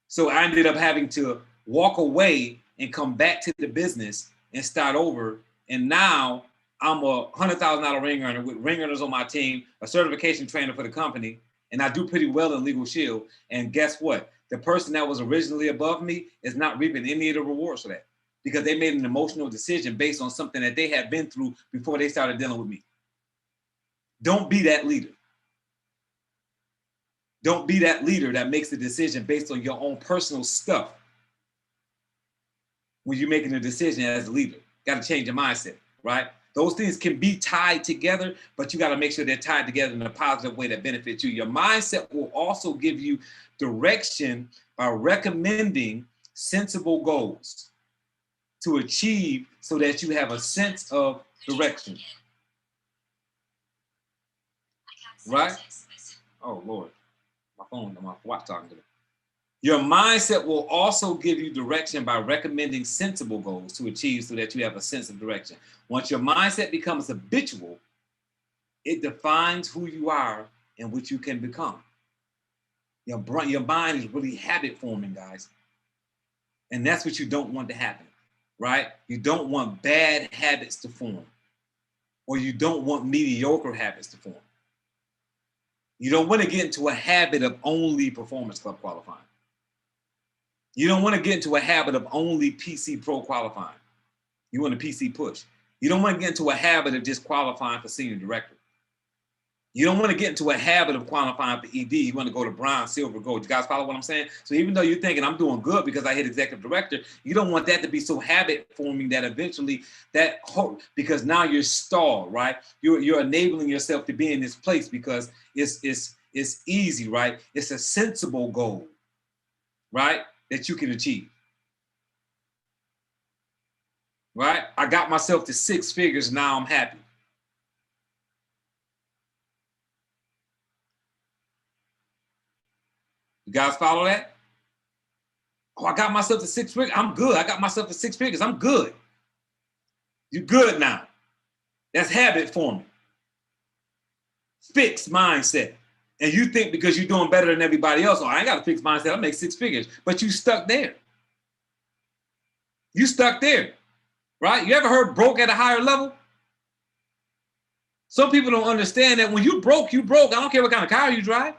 So I ended up having to walk away and come back to the business and start over. And now I'm a $100,000 ring earner with ring earners on my team, a certification trainer for the company, and I do pretty well in Legal Shield. And guess what? The person that was originally above me is not reaping any of the rewards for that. because they made an emotional decision based on something that they had been through before they started dealing with me. Don't be that leader. Don't be that leader that makes a decision based on your own personal stuff when you're making a decision as a leader. Got to change your mindset, right? Those things can be tied together, but you got to make sure they're tied together in a positive way that benefits you. Your mindset will also give you direction by recommending sensible goals to achieve so that you have a sense of direction. Right? Oh, Lord. My phone, my watch talking to me. Your mindset will also give you direction by recommending sensible goals to achieve so that you have a sense of direction. Once your mindset becomes habitual, it defines who you are and what you can become. Your mind is really habit forming, guys. And that's what you don't want to happen, right? You don't want bad habits to form, or you don't want mediocre habits to form. You don't want to get into a habit of only Performance Club qualifying. You don't want to get into a habit of only PC Pro qualifying. You want a PC push. You don't want to get into a habit of just qualifying for senior director. You don't want to get into a habit of qualifying for ED. You want to go to bronze, silver, gold. You guys follow what I'm saying? So even though you're thinking I'm doing good because I hit executive director, you don't want that to be so habit forming that eventually because now you're stalled, right? You're enabling yourself to be in this place because it's easy, right? It's a sensible goal, right? That you can achieve. Right? I got myself to 6 figures. Now I'm happy. You guys follow that? Oh, I got myself to 6 figures. I'm good. I got myself to 6 figures. I'm good. You're good now. That's habit forming. Fixed mindset. And you think because you're doing better than everybody else, oh, I ain't got a fixed mindset. I'll make 6 figures. But you stuck there. You stuck there. Right? You ever heard broke at a higher level? Some people don't understand that when you broke, you broke. I don't care what kind of car you drive.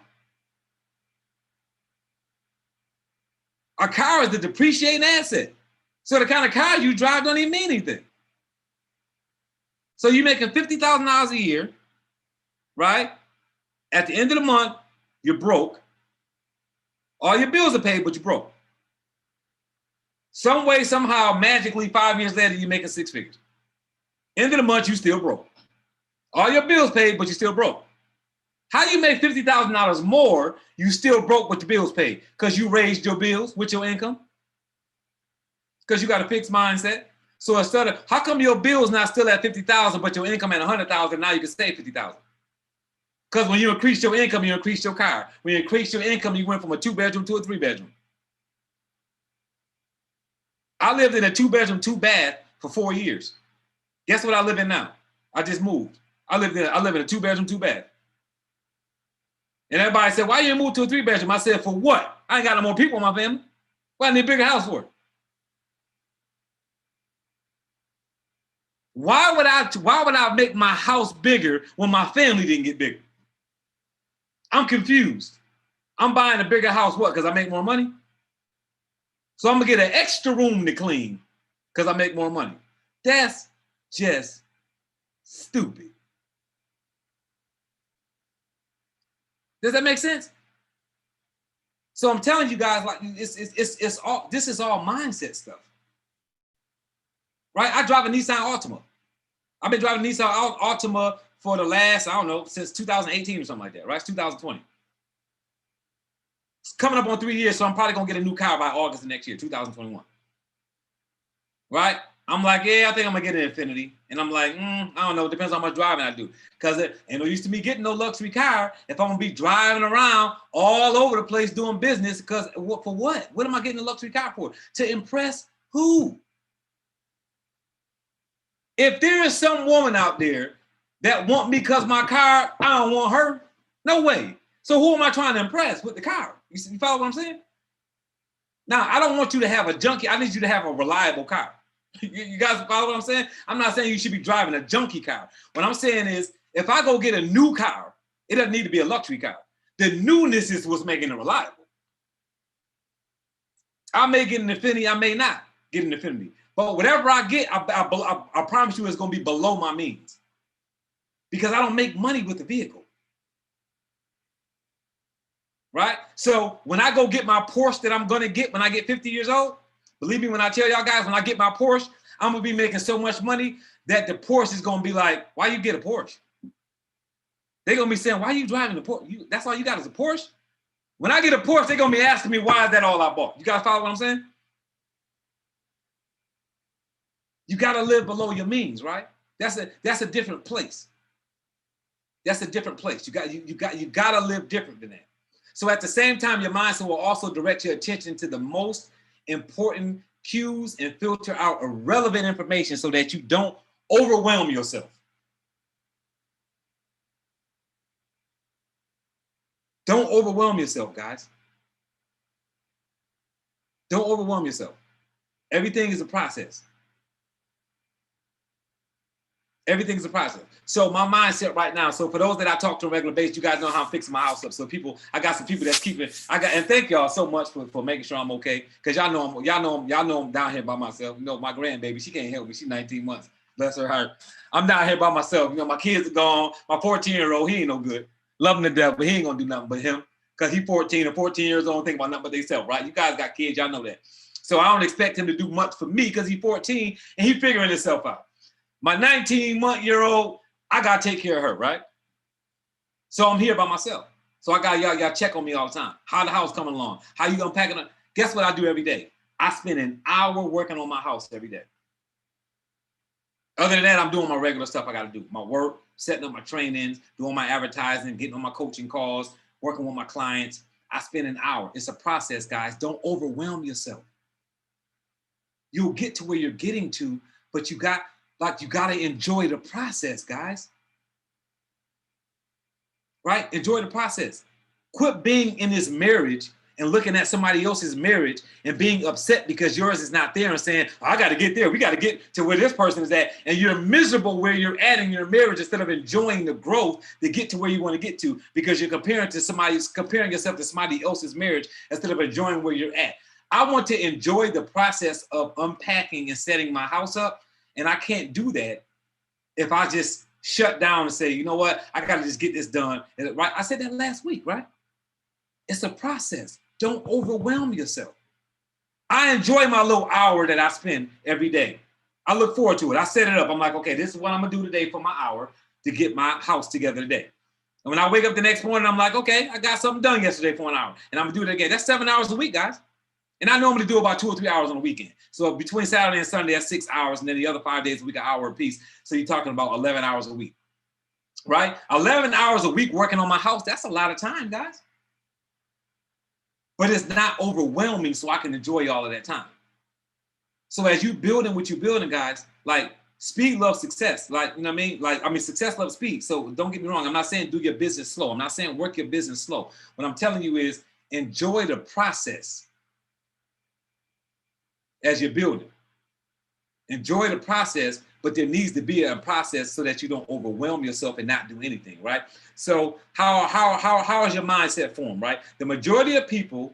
A car is the depreciating asset. So the kind of car you drive don't even mean anything. So you're making $50,000 a year, right? At the end of the month, you're broke. All your bills are paid, but you're broke. Some way, somehow, magically, 5 years later, you're making 6 figures. End of the month, you still broke. All your bills paid, but you still broke. How you make $50,000 more, you still broke with your bills paid? Because you raised your bills with your income? Because you got a fixed mindset? So instead of, how come your bills not still at 50,000, but your income at 100,000, now you can save 50,000? Because when you increase your income, you increase your car. When you increase your income, you went from a 2-bedroom to a 3-bedroom. I lived in a 2-bedroom, 2-bath for 4 years. Guess what I live in now? I just moved. I live in a 2-bedroom, 2-bath. And everybody said, why you didn't move to a 3-bedroom? I said, for what? I ain't got no more people in my family. Why I need a bigger house for? Why would I make my house bigger when my family didn't get bigger? I'm confused. I'm buying a bigger house, what? Because I make more money? So I'm gonna get an extra room to clean because I make more money. That's just stupid. Does that make sense? So I'm telling you guys, like it's all, this is all mindset stuff. Right? I drive a Nissan Altima. I've been driving a Nissan Altima for the last, I don't know, since 2018 or something like that, right? It's 2020. It's coming up on 3 years, so I'm probably gonna get a new car by August of next year, 2021. Right? I'm like, yeah, I think I'm gonna get an Infinity. And I'm like, I don't know, it depends on how much driving I do. Because it ain't no use to me getting no luxury car if I'm gonna be driving around all over the place doing business. Because for what? What am I getting a luxury car for? To impress who? If there is some woman out there that want me because my car, I don't want her, no way. So who am I trying to impress with the car? You follow what I'm saying? Now, I don't want you to have a junkie. I need you to have a reliable car. You guys follow what I'm saying? I'm not saying you should be driving a junky car. What I'm saying is, if I go get a new car, it doesn't need to be a luxury car. The newness is what's making it reliable. I may get an Infinity, I may not get an Infinity. But whatever I get, I promise you it's going to be below my means because I don't make money with the vehicle. Right? So when I go get my Porsche that I'm going to get when I get 50 years old, believe me when I tell y'all guys, when I get my Porsche, I'm going to be making so much money that the Porsche is going to be like, why you get a Porsche? They're going to be saying, why are you driving the Porsche? That's all you got is a Porsche? When I get a Porsche, they're going to be asking me, why is that all I bought? You guys follow what I'm saying? You got to live below your means, right? That's a different place. That's a different place. You got to live different than that. So at the same time, your mindset will also direct your attention to the most important cues and filter out irrelevant information so that you don't overwhelm yourself. Don't overwhelm yourself, guys. Don't overwhelm yourself. Everything is a process. Everything's a process. So my mindset right now, so for those that I talk to on a regular basis, you guys know how I'm fixing my house up. So I got some people that's keeping, and thank y'all so much for making sure I'm okay. Cause y'all know I'm down here by myself. You know, my grandbaby, she can't help me. She's 19 months. Bless her heart. I'm down here by myself. You know, my kids are gone. My 14-year-old, he ain't no good. Love him to death, but he ain't gonna do nothing but him. Cause he's 14 or 14 years old, think about nothing but themselves, right? You guys got kids, y'all know that. So I don't expect him to do much for me because he's 14 and he's figuring himself out. My 19-month-year-old, I gotta take care of her, right? So I'm here by myself. So I got y'all check on me all the time. How the house coming along? How you unpacking it? Guess what I do every day? I spend an hour working on my house every day. Other than that, I'm doing my regular stuff I gotta do. My work, setting up my trainings, doing my advertising, getting on my coaching calls, working with my clients. I spend an hour. It's a process, guys. Don't overwhelm yourself. You'll get to where you're getting to, but you got to enjoy the process, guys. Right? Enjoy the process. Quit being in this marriage and looking at somebody else's marriage and being upset because yours is not there and saying, oh, I got to get there. We got to get to where this person is at. And you're miserable where you're at in your marriage instead of enjoying the growth to get to where you want to get to because you're comparing yourself to somebody else's marriage instead of enjoying where you're at. I want to enjoy the process of unpacking and setting my house up. And I can't do that if I just shut down and say, you know what, I got to just get this done. And, right? I said that last week, right? It's a process. Don't overwhelm yourself. I enjoy my little hour that I spend every day. I look forward to it. I set it up. I'm like, okay, this is what I'm going to do today for my hour to get my house together today. And when I wake up the next morning, I'm like, okay, I got something done yesterday for an hour. And I'm going to do it again. That's 7 hours a week, guys. And I normally do about 2 or 3 hours on the weekend. So between Saturday and Sunday, that's 6 hours. And then the other 5 days a week, an hour apiece. So you're talking about 11 hours a week, right? 11 hours a week working on my house. That's a lot of time, guys. But it's not overwhelming so I can enjoy all of that time. So as you building what you're building, guys, like speed loves success. Like, you know what I mean? Success loves speed. So don't get me wrong. I'm not saying do your business slow. I'm not saying work your business slow. What I'm telling you is enjoy the process. As you're building. Enjoy the process, but there needs to be a process so that you don't overwhelm yourself and not do anything, right? So how is your mindset formed, right? The majority of people,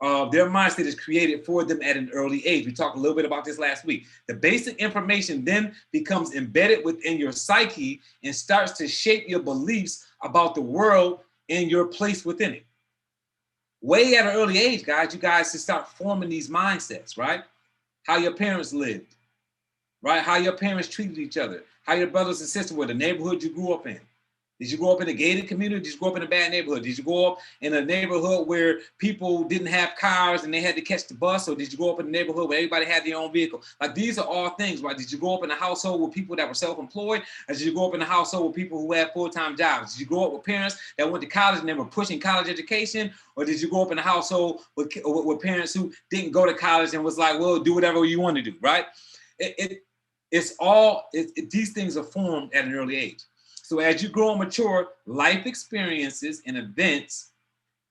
their mindset is created for them at an early age. We talked a little bit about this last week. The basic information then becomes embedded within your psyche and starts to shape your beliefs about the world and your place within it. Way at an early age, guys, you guys should start forming these mindsets, right? How your parents lived, right? How your parents treated each other, how your brothers and sisters were, the neighborhood you grew up in. Did you grow up in a gated community? Did you grow up in a bad neighborhood? Did you grow up in a neighborhood where people didn't have cars and they had to catch the bus? Or did you grow up in a neighborhood where everybody had their own vehicle? Like these are all things, right? Did you grow up in a household with people that were self-employed? Or did you grow up in a household with people who had full-time jobs? Did you grow up with parents that went to college and they were pushing college education? Or did you grow up in a household with parents who didn't go to college and was like, well, do whatever you want to do, right? These things are formed at an early age. So as you grow and mature, life experiences and events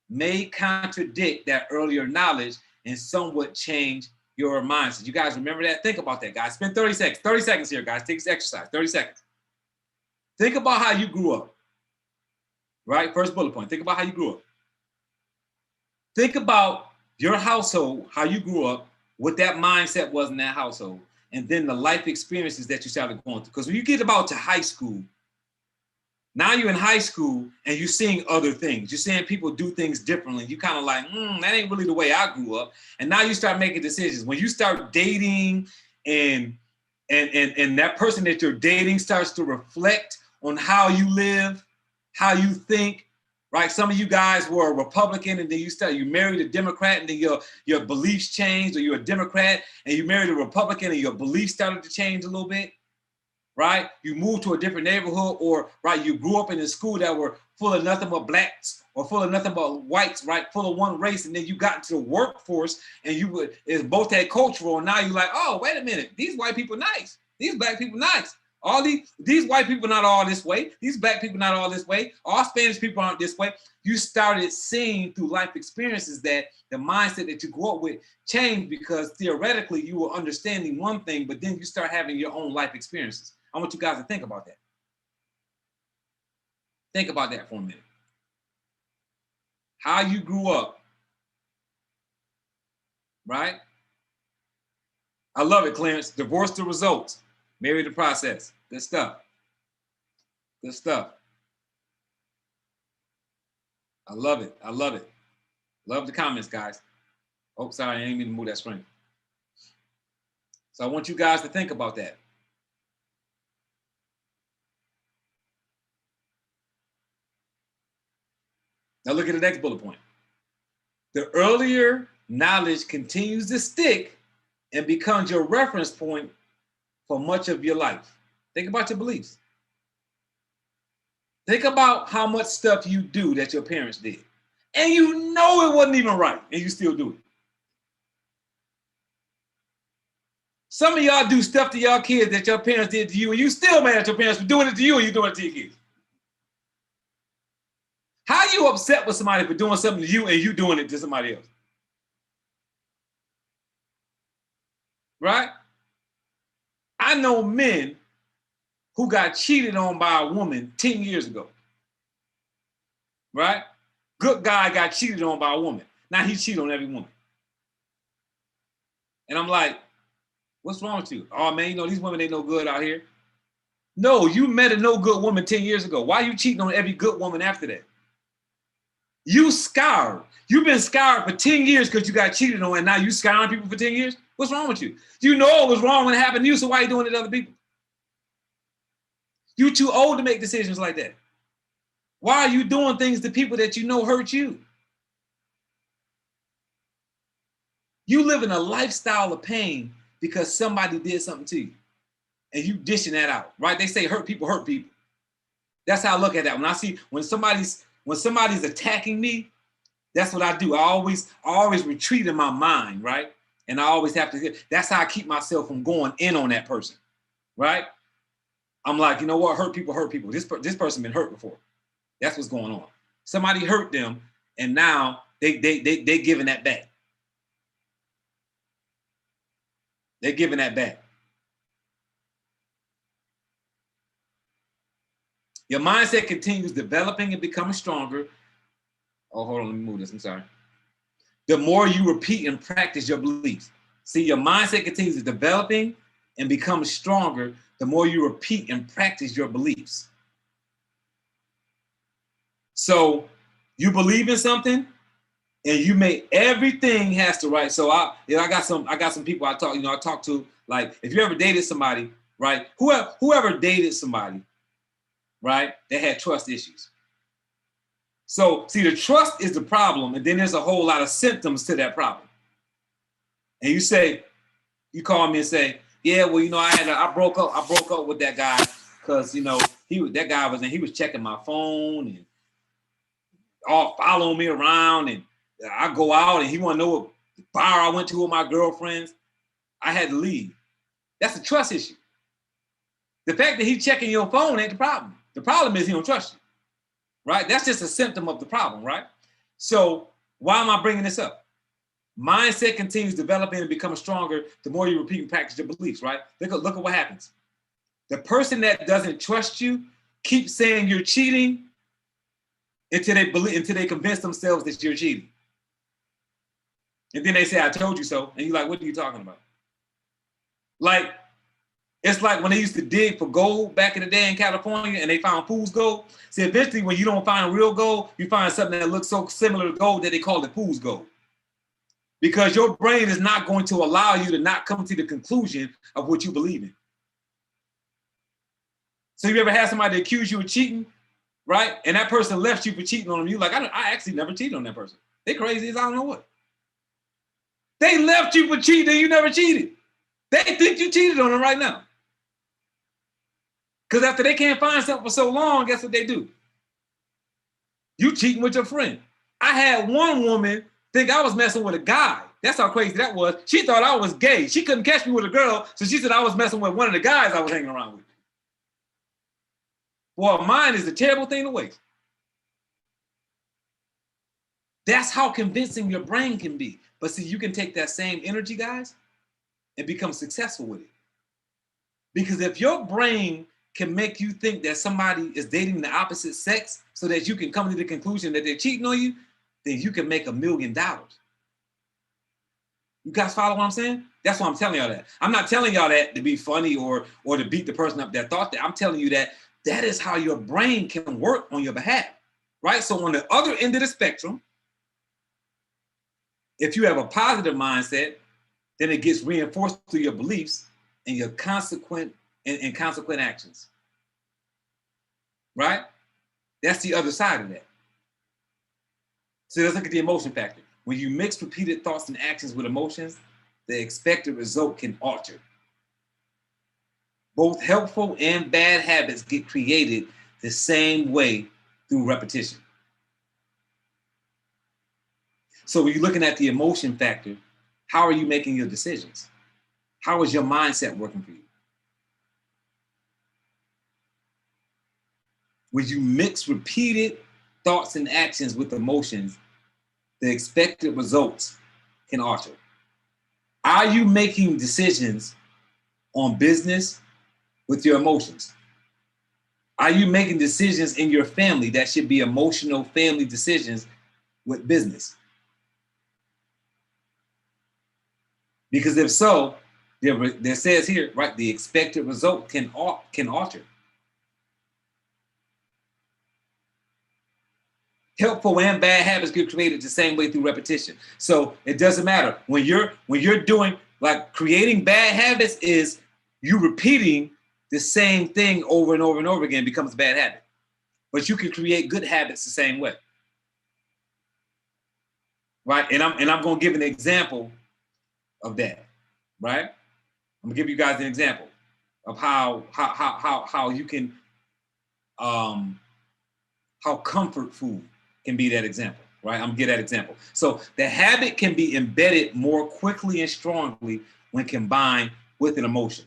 may contradict that earlier knowledge and somewhat change your mindset. You guys remember that? Think about that, guys. Spend 30 seconds here, guys. Take this exercise, 30 seconds. Think about how you grew up, right? First bullet point, think about how you grew up. Think about your household, how you grew up, what that mindset was in that household, and then the life experiences that you started going through. Because when you get about to high school, now you're in high school and you're seeing other things. You're seeing people do things differently. You kind of like, that ain't really the way I grew up. And now you start making decisions. When you start dating and that person that you're dating starts to reflect on how you live, how you think, right? Some of you guys were a Republican and then you married a Democrat and then your beliefs changed, or you're a Democrat and you married a Republican and your beliefs started to change a little bit. Right? You moved to a different neighborhood, or right, you grew up in a school that were full of nothing but blacks or full of nothing but whites, right? Full of one race, and then you got into the workforce and it's both that cultural, and now you're like, oh, wait a minute, these white people nice, these black people nice. All these white people not all this way, these black people not all this way, all Spanish people aren't this way. You started seeing through life experiences that the mindset that you grew up with changed, because theoretically you were understanding one thing, but then you start having your own life experiences. I want you guys to think about that. Think about that for a minute. How you grew up, right? I love it, Clarence. Divorce the results. Marry the process. Good stuff. Good stuff. I love it. I love it. Love the comments, guys. Oh, sorry, I didn't mean to move that screen. So I want you guys to think about that. Now look at the next bullet point. The earlier knowledge continues to stick and becomes your reference point for much of your life. Think about your beliefs. Think about how much stuff you do that your parents did. And you know it wasn't even right, and you still do it. Some of y'all do stuff to y'all kids that your parents did to you, and you still mad at your parents for doing it to you, and you doing it to your kids. How you upset with somebody for doing something to you and you doing it to somebody else? Right? I know men who got cheated on by a woman 10 years ago. Right? Good guy got cheated on by a woman. Now he cheated on every woman. And I'm like, what's wrong with you? Oh man, these women ain't no good out here. No, you met a no good woman 10 years ago. Why are you cheating on every good woman after that? You scarred. You've been scarred for 10 years because you got cheated on, and now you scarring people for 10 years? What's wrong with you? You know it was wrong when it happened to you, so why are you doing it to other people? You too old to make decisions like that. Why are you doing things to people that you know hurt you? You live in a lifestyle of pain because somebody did something to you, and you dishing that out, right? They say hurt people hurt people. That's how I look at that. When I see when somebody's attacking me, that's what I do. I always retreat in my mind, right? And I always have to, that's how I keep myself from going in on that person, right? I'm like, you know what? Hurt people hurt people. This person been hurt before. That's what's going on. Somebody hurt them, and now they giving that back. They're giving that back. Your mindset continues developing and becoming stronger. Oh, hold on, let me move this, I'm sorry. The more you repeat and practice your beliefs. See, your mindset continues developing and becomes stronger the more you repeat and practice your beliefs. So you believe in something and you make everything has to, right? So I got some people I talk to, like if you ever dated somebody, right? Whoever dated somebody, right, that had trust issues. So see, the trust is the problem, and then there's a whole lot of symptoms to that problem. And you call me and say, yeah, well, I broke up with that guy because he was checking my phone and all following me around, and I go out and he want to know what bar I went to with my girlfriends. I had to leave. That's a trust issue. The fact that he's checking your phone ain't the problem. The problem is he don't trust you, right? That's just a symptom of the problem, right? So why am I bringing this up? Mindset continues developing and becoming stronger the more you repeat and practice your beliefs, right? Look at what happens. The person that doesn't trust you keeps saying you're cheating until they convince themselves that you're cheating. And then they say, I told you so. And you're like, what are you talking about? Like, It's like when they used to dig for gold back in the day in California and they found fool's gold. See, eventually when you don't find real gold, you find something that looks so similar to gold that they call it fool's gold. Because your brain is not going to allow you to not come to the conclusion of what you believe in. So you ever had somebody accuse you of cheating, right? And that person left you for cheating on them. You like, I actually never cheated on that person. They crazy as I don't know what. They left you for cheating and you never cheated. They think you cheated on them right now. Because after they can't find something for so long, guess what they do? You cheating with your friend. I had one woman think I was messing with a guy. That's how crazy that was. She thought I was gay. She couldn't catch me with a girl, so she said I was messing with one of the guys I was hanging around with. Well, mine is a terrible thing to waste. That's how convincing your brain can be. But see, you can take that same energy, guys, and become successful with it. Because if your brain can make you think that somebody is dating the opposite sex so that you can come to the conclusion that they're cheating on you, then you can make $1 million. You guys follow what I'm saying? That's why I'm telling y'all that. I'm not telling y'all that to be funny or to beat the person up that thought that. I'm telling you that that is how your brain can work on your behalf, right? So on the other end of the spectrum, if you have a positive mindset, then it gets reinforced through your beliefs and your consequent actions, right? That's the other side of that. So let's look at the emotion factor. When you mix repeated thoughts and actions with emotions, the expected result can alter. Both helpful and bad habits get created the same way through repetition. So when you're looking at the emotion factor, how are you making your decisions? How is your mindset working for you? When you mix repeated thoughts and actions with emotions, the expected results can alter. Are you making decisions on business with your emotions? Are you making decisions in your family that should be emotional family decisions with business? Because if so, there says here, right, the expected result can alter. Helpful and bad habits get created the same way through repetition. So it doesn't matter when you're doing, like, creating bad habits is you repeating the same thing over and over and over again becomes a bad habit. But you can create good habits the same way, right? And I'm going to give an example of that, right? I'm gonna give you guys an example of how you can how comfort food can be that example, right? I'm gonna give that example. So the habit can be embedded more quickly and strongly when combined with an emotion.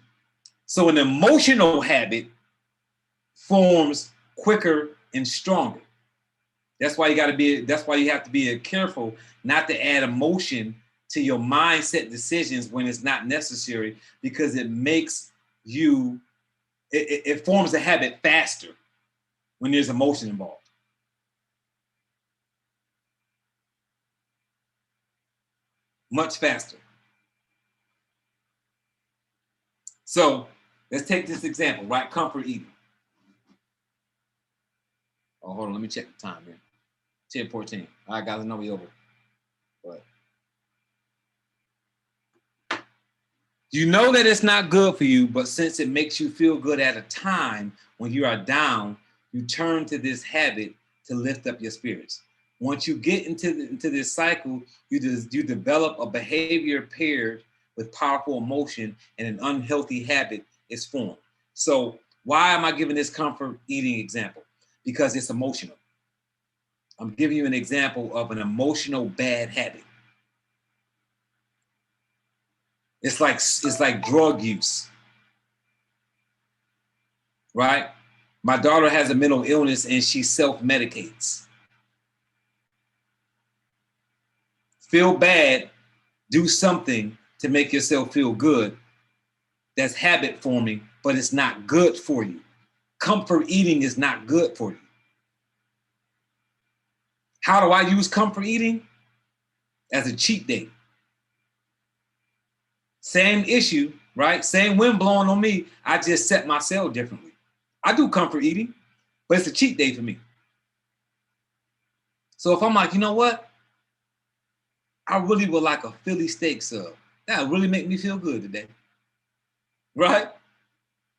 So an emotional habit forms quicker and stronger. That's why you have to be careful not to add emotion to your mindset decisions when it's not necessary, because it makes you, it forms a habit faster when there's emotion involved. Much faster. So let's take this example, right? Comfort eating. Oh, hold on, let me check the time here. 10:14. All right, guys, I know we over. But you know that it's not good for you, but since it makes you feel good at a time when you are down, you turn to this habit to lift up your spirits. Once you get into this cycle, you develop a behavior paired with powerful emotion, and an unhealthy habit is formed. So why am I giving this comfort eating example? Because it's emotional. I'm giving you an example of an emotional bad habit. It's like drug use, right? My daughter has a mental illness and she self-medicates. Feel bad, do something to make yourself feel good. That's habit forming, but it's not good for you. Comfort eating is not good for you. How do I use comfort eating? As a cheat day. Same issue, right? Same wind blowing on me. I just set my cell differently. I do comfort eating, but it's a cheat day for me. So if I'm like, you know what? I really would like a Philly steak sub. That would really make me feel good today, right?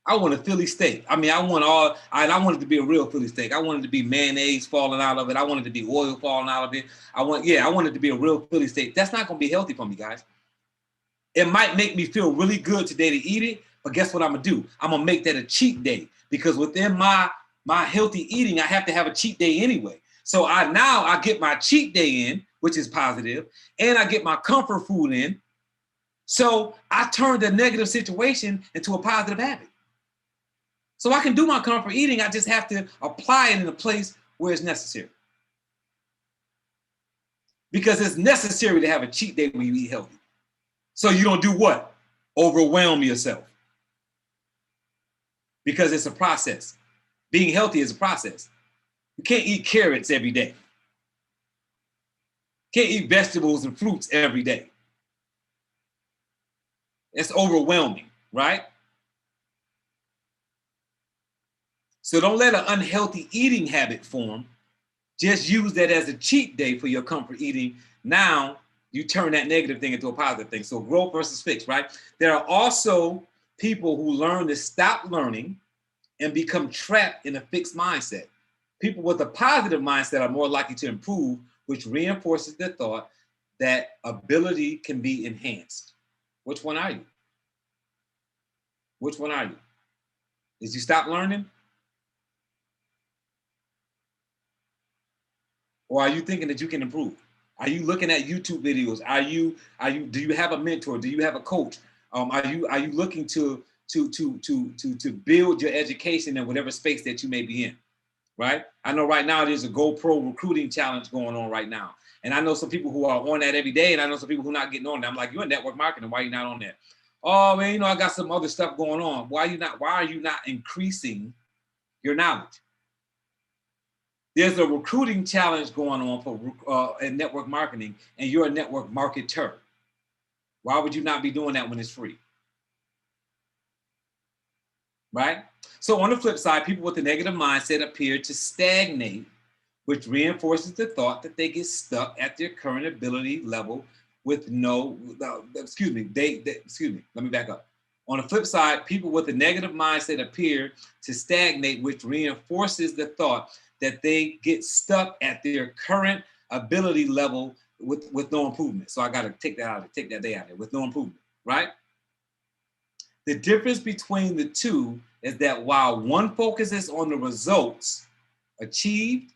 I want a Philly steak. I mean, I want it to be a real Philly steak. I want it to be mayonnaise falling out of it. I want it to be oil falling out of it. I want it to be a real Philly steak. That's not going to be healthy for me, guys. It might make me feel really good today to eat it, but guess what I'm going to do? I'm going to make that a cheat day, because within my healthy eating, I have to have a cheat day anyway. So I get my cheat day in, which is positive, and I get my comfort food in. So I turn the negative situation into a positive habit. So I can do my comfort eating. I just have to apply it in a place where it's necessary. Because it's necessary to have a cheat day when you eat healthy. So you don't do what? Overwhelm yourself. Because it's a process. Being healthy is a process. You can't eat carrots every day. You can't eat vegetables and fruits every day. It's overwhelming, right? So don't let an unhealthy eating habit form. Just use that as a cheat day for your comfort eating. Now you turn that negative thing into a positive thing. So growth versus fix, right? There are also people who learn to stop learning and become trapped in a fixed mindset. People with a positive mindset are more likely to improve, which reinforces the thought that ability can be enhanced. Which one are you? Which one are you? Did you stop learning? Or are you thinking that you can improve? Are you looking at YouTube videos? Do you have a mentor? Do you have a coach? Are you looking to build your education in whatever space that you may be in? Right? I know right now there's a GoPro recruiting challenge going on right now. And I know some people who are on that every day, and I know some people who are not getting on that. I'm like, you're in network marketing, why are you not on that? Oh man, I got some other stuff going on. Why are you not increasing your knowledge? There's a recruiting challenge going on for in network marketing, and you're a network marketer. Why would you not be doing that when it's free? Right? So on the flip side, people with a negative mindset appear to stagnate, which reinforces the thought that they get stuck at their current ability level with let me back up. On the flip side, people with a negative mindset appear to stagnate, which reinforces the thought that they get stuck at their current ability level with no improvement. So I got to take that day out of it, with no improvement, right? The difference between the two is that while one focuses on the results achieved,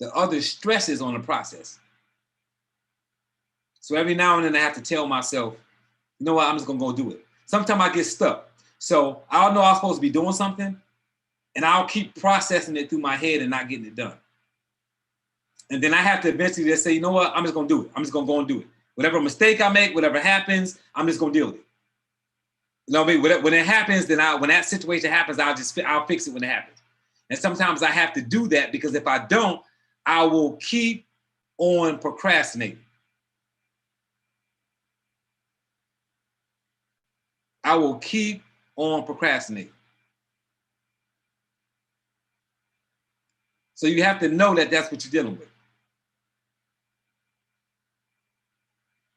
the other stresses on the process. So every now and then I have to tell myself, you know what, I'm just gonna go do it. Sometimes I get stuck. So I'll know I'm supposed to be doing something, and I'll keep processing it through my head and not getting it done. And then I have to eventually just say, you know what, I'm just gonna do it. I'm just gonna go and do it. Whatever mistake I make, whatever happens, I'm just gonna deal with it. You know what I mean? When it happens, then when that situation happens, I'll fix it when it happens. And sometimes I have to do that, because if I don't, I will keep on procrastinating. I will keep on procrastinating. So you have to know that that's what you're dealing with.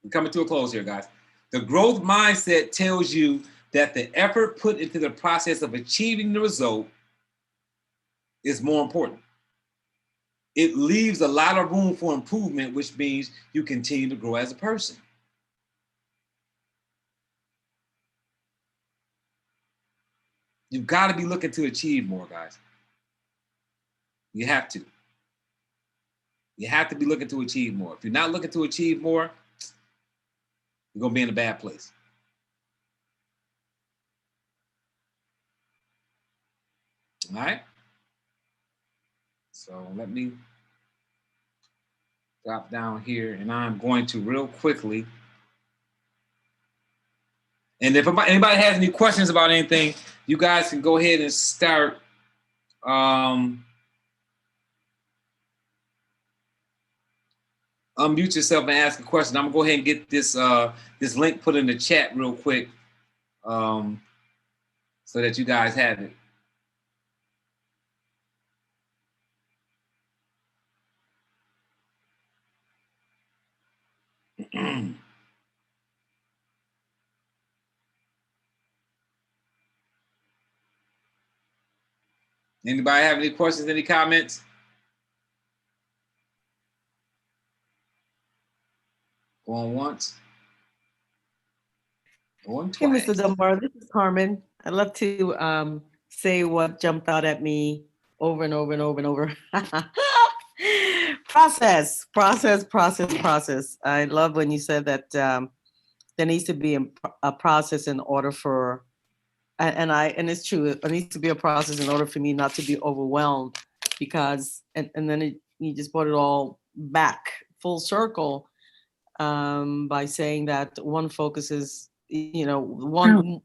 We're coming to a close here, guys. The growth mindset tells you that the effort put into the process of achieving the result is more important. It leaves a lot of room for improvement, which means you continue to grow as a person. You've got to be looking to achieve more, guys. You have to. You have to be looking to achieve more. If you're not looking to achieve more, you're going to be in a bad place. All right? So let me drop down here, and I'm going to real quickly. And if anybody has any questions about anything, you guys can go ahead and start. Unmute yourself and ask a question. I'm gonna go ahead and get this this link put in the chat real quick so that you guys have it. Anybody have any questions, any comments? Going once. Going Hey, twice. Mr. Dunbar, this is Carmen. I'd love to say what jumped out at me over and over and over and over. Process. I love when you said that there needs to be a process in order for, and it's true, it needs to be a process in order for me not to be overwhelmed, because, and then you just brought it all back full circle by saying that one focuses, one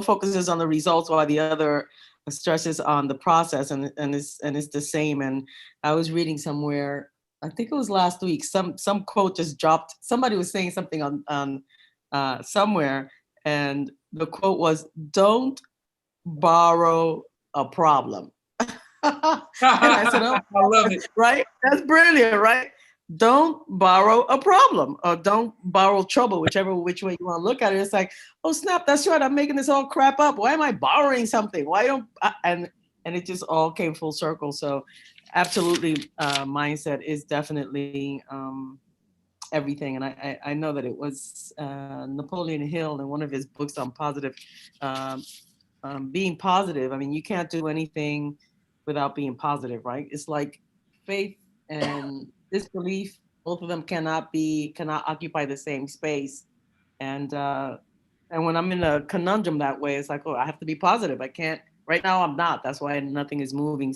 focuses on the results while the other stresses on the process, and it's the same. And I was reading somewhere, I think it was last week, some quote just dropped. Somebody was saying something on somewhere, and the quote was, "Don't borrow a problem." And I said, "Oh, I love it. right? That's brilliant, right? Don't borrow a problem, or don't borrow trouble, which way you want to look at it." It's like, oh snap, that's right. I'm making this all crap up. Why am I borrowing something? Why don't and it just all came full circle. So absolutely, mindset is definitely everything. And I know that it was Napoleon Hill in one of his books on positive, being positive. I mean, you can't do anything without being positive, right? It's like faith and disbelief, both of them cannot occupy the same space. And when I'm in a conundrum that way, it's like, oh, I have to be positive. I can't, right now I'm not. That's why nothing is moving.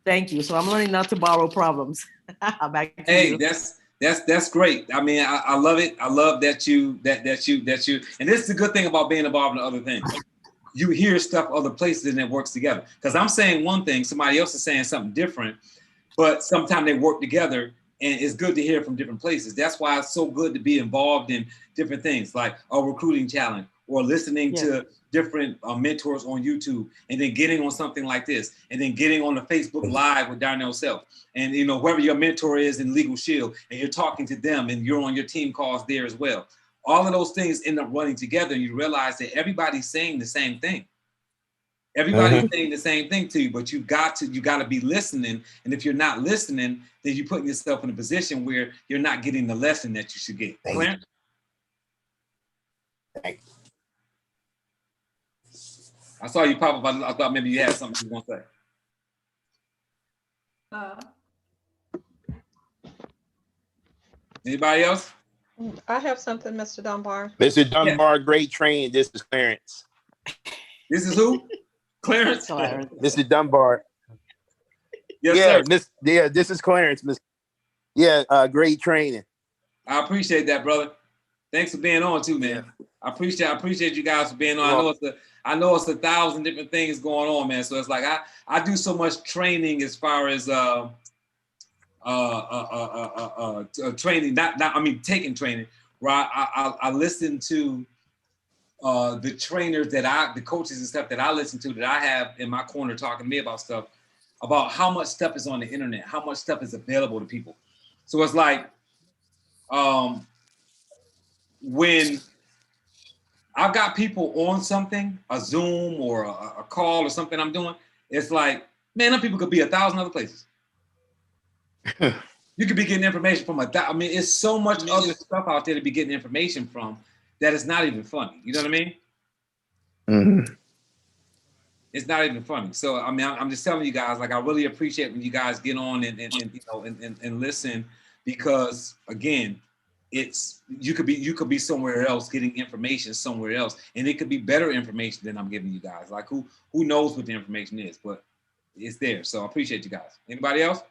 Thank you. So I'm learning not to borrow problems. Back to Hey, you. that's great. I mean, I love it. I love that you, and this is the good thing about being involved in other things. You hear stuff other places and it works together. Because I'm saying one thing, somebody else is saying something different, but sometimes they work together, and it's good to hear from different places. That's why it's so good to be involved in different things, like a recruiting challenge, or listening to different mentors on YouTube, and then getting on something like this, and then getting on the Facebook Live with Darnell Self, and whoever your mentor is in Legal Shield, and you're talking to them, and you're on your team calls there as well. All of those things end up running together, and you realize that everybody's saying the same thing. Everybody's saying the same thing to you, but you got to be listening. And if you're not listening, then you're putting yourself in a position where you're not getting the lesson that you should get. Clarence? I saw you pop up. I thought maybe you had something you want to say. Anybody else? I have something, Mr. Dunbar. Mr. Dunbar, great training. This is Clarence. This is who? Clarence? Mr. Dunbar. Yes, sir. This is Clarence. Great training. I appreciate that, brother. Thanks for being on too, man. I appreciate you guys for being on. I know it's 1,000 different things going on, man. So it's like I do so much training as far as training, taking training, where I listen to the trainers the coaches and stuff that I listen to, that I have in my corner talking to me about stuff, about how much stuff is on the internet, how much stuff is available to people. So it's like, when I've got people on something, a Zoom or a call or something I'm doing, it's like, man, them people could be 1,000 other places. You could be getting information from it's so much other stuff out there to be getting information from that it's not even funny. You know what I mean? Mm-hmm. It's not even funny. So I mean, I'm just telling you guys, like, I really appreciate when you guys get on and listen, because again, you could be somewhere else getting information somewhere else, and it could be better information than I'm giving you guys. Like, who knows what the information is, but it's there. So I appreciate you guys. Anybody else?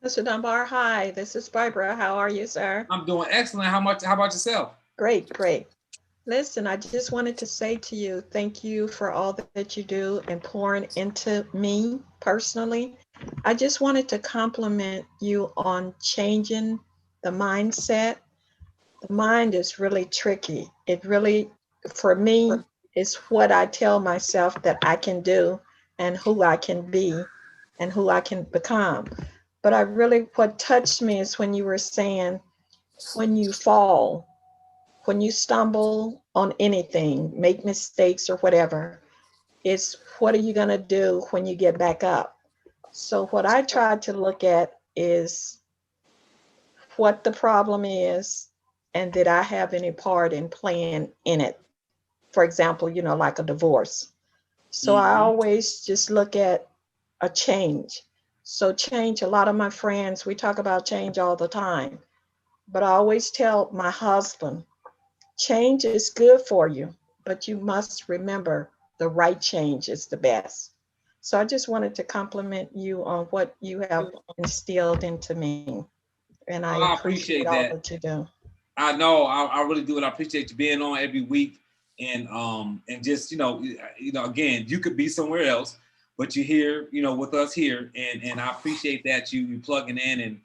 Mr. Dunbar, hi, this is Barbara. How are you, sir? I'm doing excellent. How about yourself? Great. Listen, I just wanted to say to you, thank you for all that you do and pouring into me personally. I just wanted to compliment you on changing the mindset. The mind is really tricky. It really, for me, It's what I tell myself that I can do and who I can be and who I can become. But I really, what touched me is when you were saying, when you fall, when you stumble on anything, make mistakes or whatever, it's what are you going to do when you get back up? So, what I tried to look at is what the problem is, and did I have any part in playing in it? For example, like a divorce. So, I Mm-hmm. always just look at a change. So, change, a lot of my friends, we talk about change all the time, but I always tell my husband, change is good for you, but you must remember the right change is the best. So I just wanted to compliment you on what you have instilled into me. And I I appreciate appreciate all that. that you do. I know, I really do, and I appreciate you being on every week, and just again, you could be somewhere else, but you're here, with us here, and I appreciate that you plugging in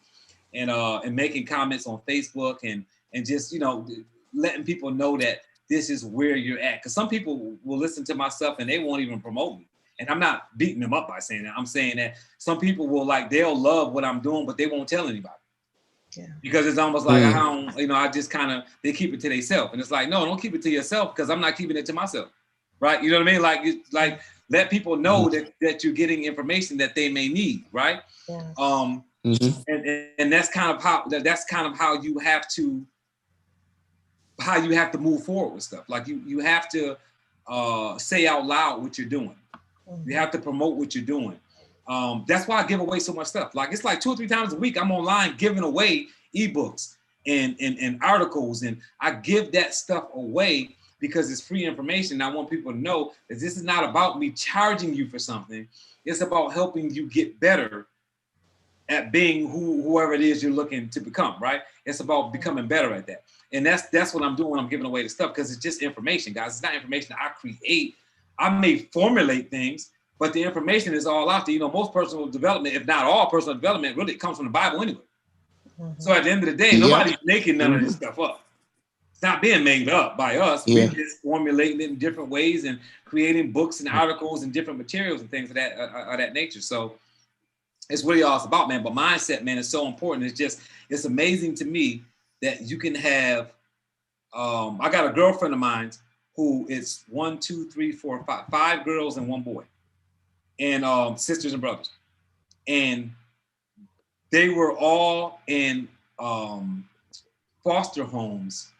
and making comments on Facebook and just letting people know that this is where you're at, because some people will listen to my stuff and they won't even promote me, and I'm not beating them up by saying that. I'm saying that some people will they'll love what I'm doing, but they won't tell anybody. Yeah. Because it's almost like I don't, I just kind of, they keep it to themselves, and it's like, no, don't keep it to yourself, because I'm not keeping it to myself, right? You know what I mean? Like let people know that you're getting information that they may need, right? Yes. And that's kind of how you have to move forward with stuff. Like you have to say out loud what you're doing. Mm-hmm. You have to promote what you're doing. That's why I give away so much stuff. Like it's like 2 or 3 times a week I'm online giving away ebooks and articles, and I give that stuff away because it's free information. I want people to know that this is not about me charging you for something. It's about helping you get better at being whoever it is you're looking to become, right? It's about becoming better at that. And that's what I'm doing when I'm giving away the stuff, because it's just information, guys. It's not information that I create. I may formulate things, but the information is all out there. Most personal development, if not all personal development, really comes from the Bible anyway. Mm-hmm. So at the end of the day, nobody's making none of this stuff up. It's not being made up by us. We're just formulating it in different ways and creating books and articles and different materials and things of that nature. So it's really all it's about, man. But mindset, man, is so important. It's amazing to me that you can have, I got a girlfriend of mine who is 1, 2, 3, 4, 5 girls and 1 boy, and sisters and brothers. And they were all in foster homes.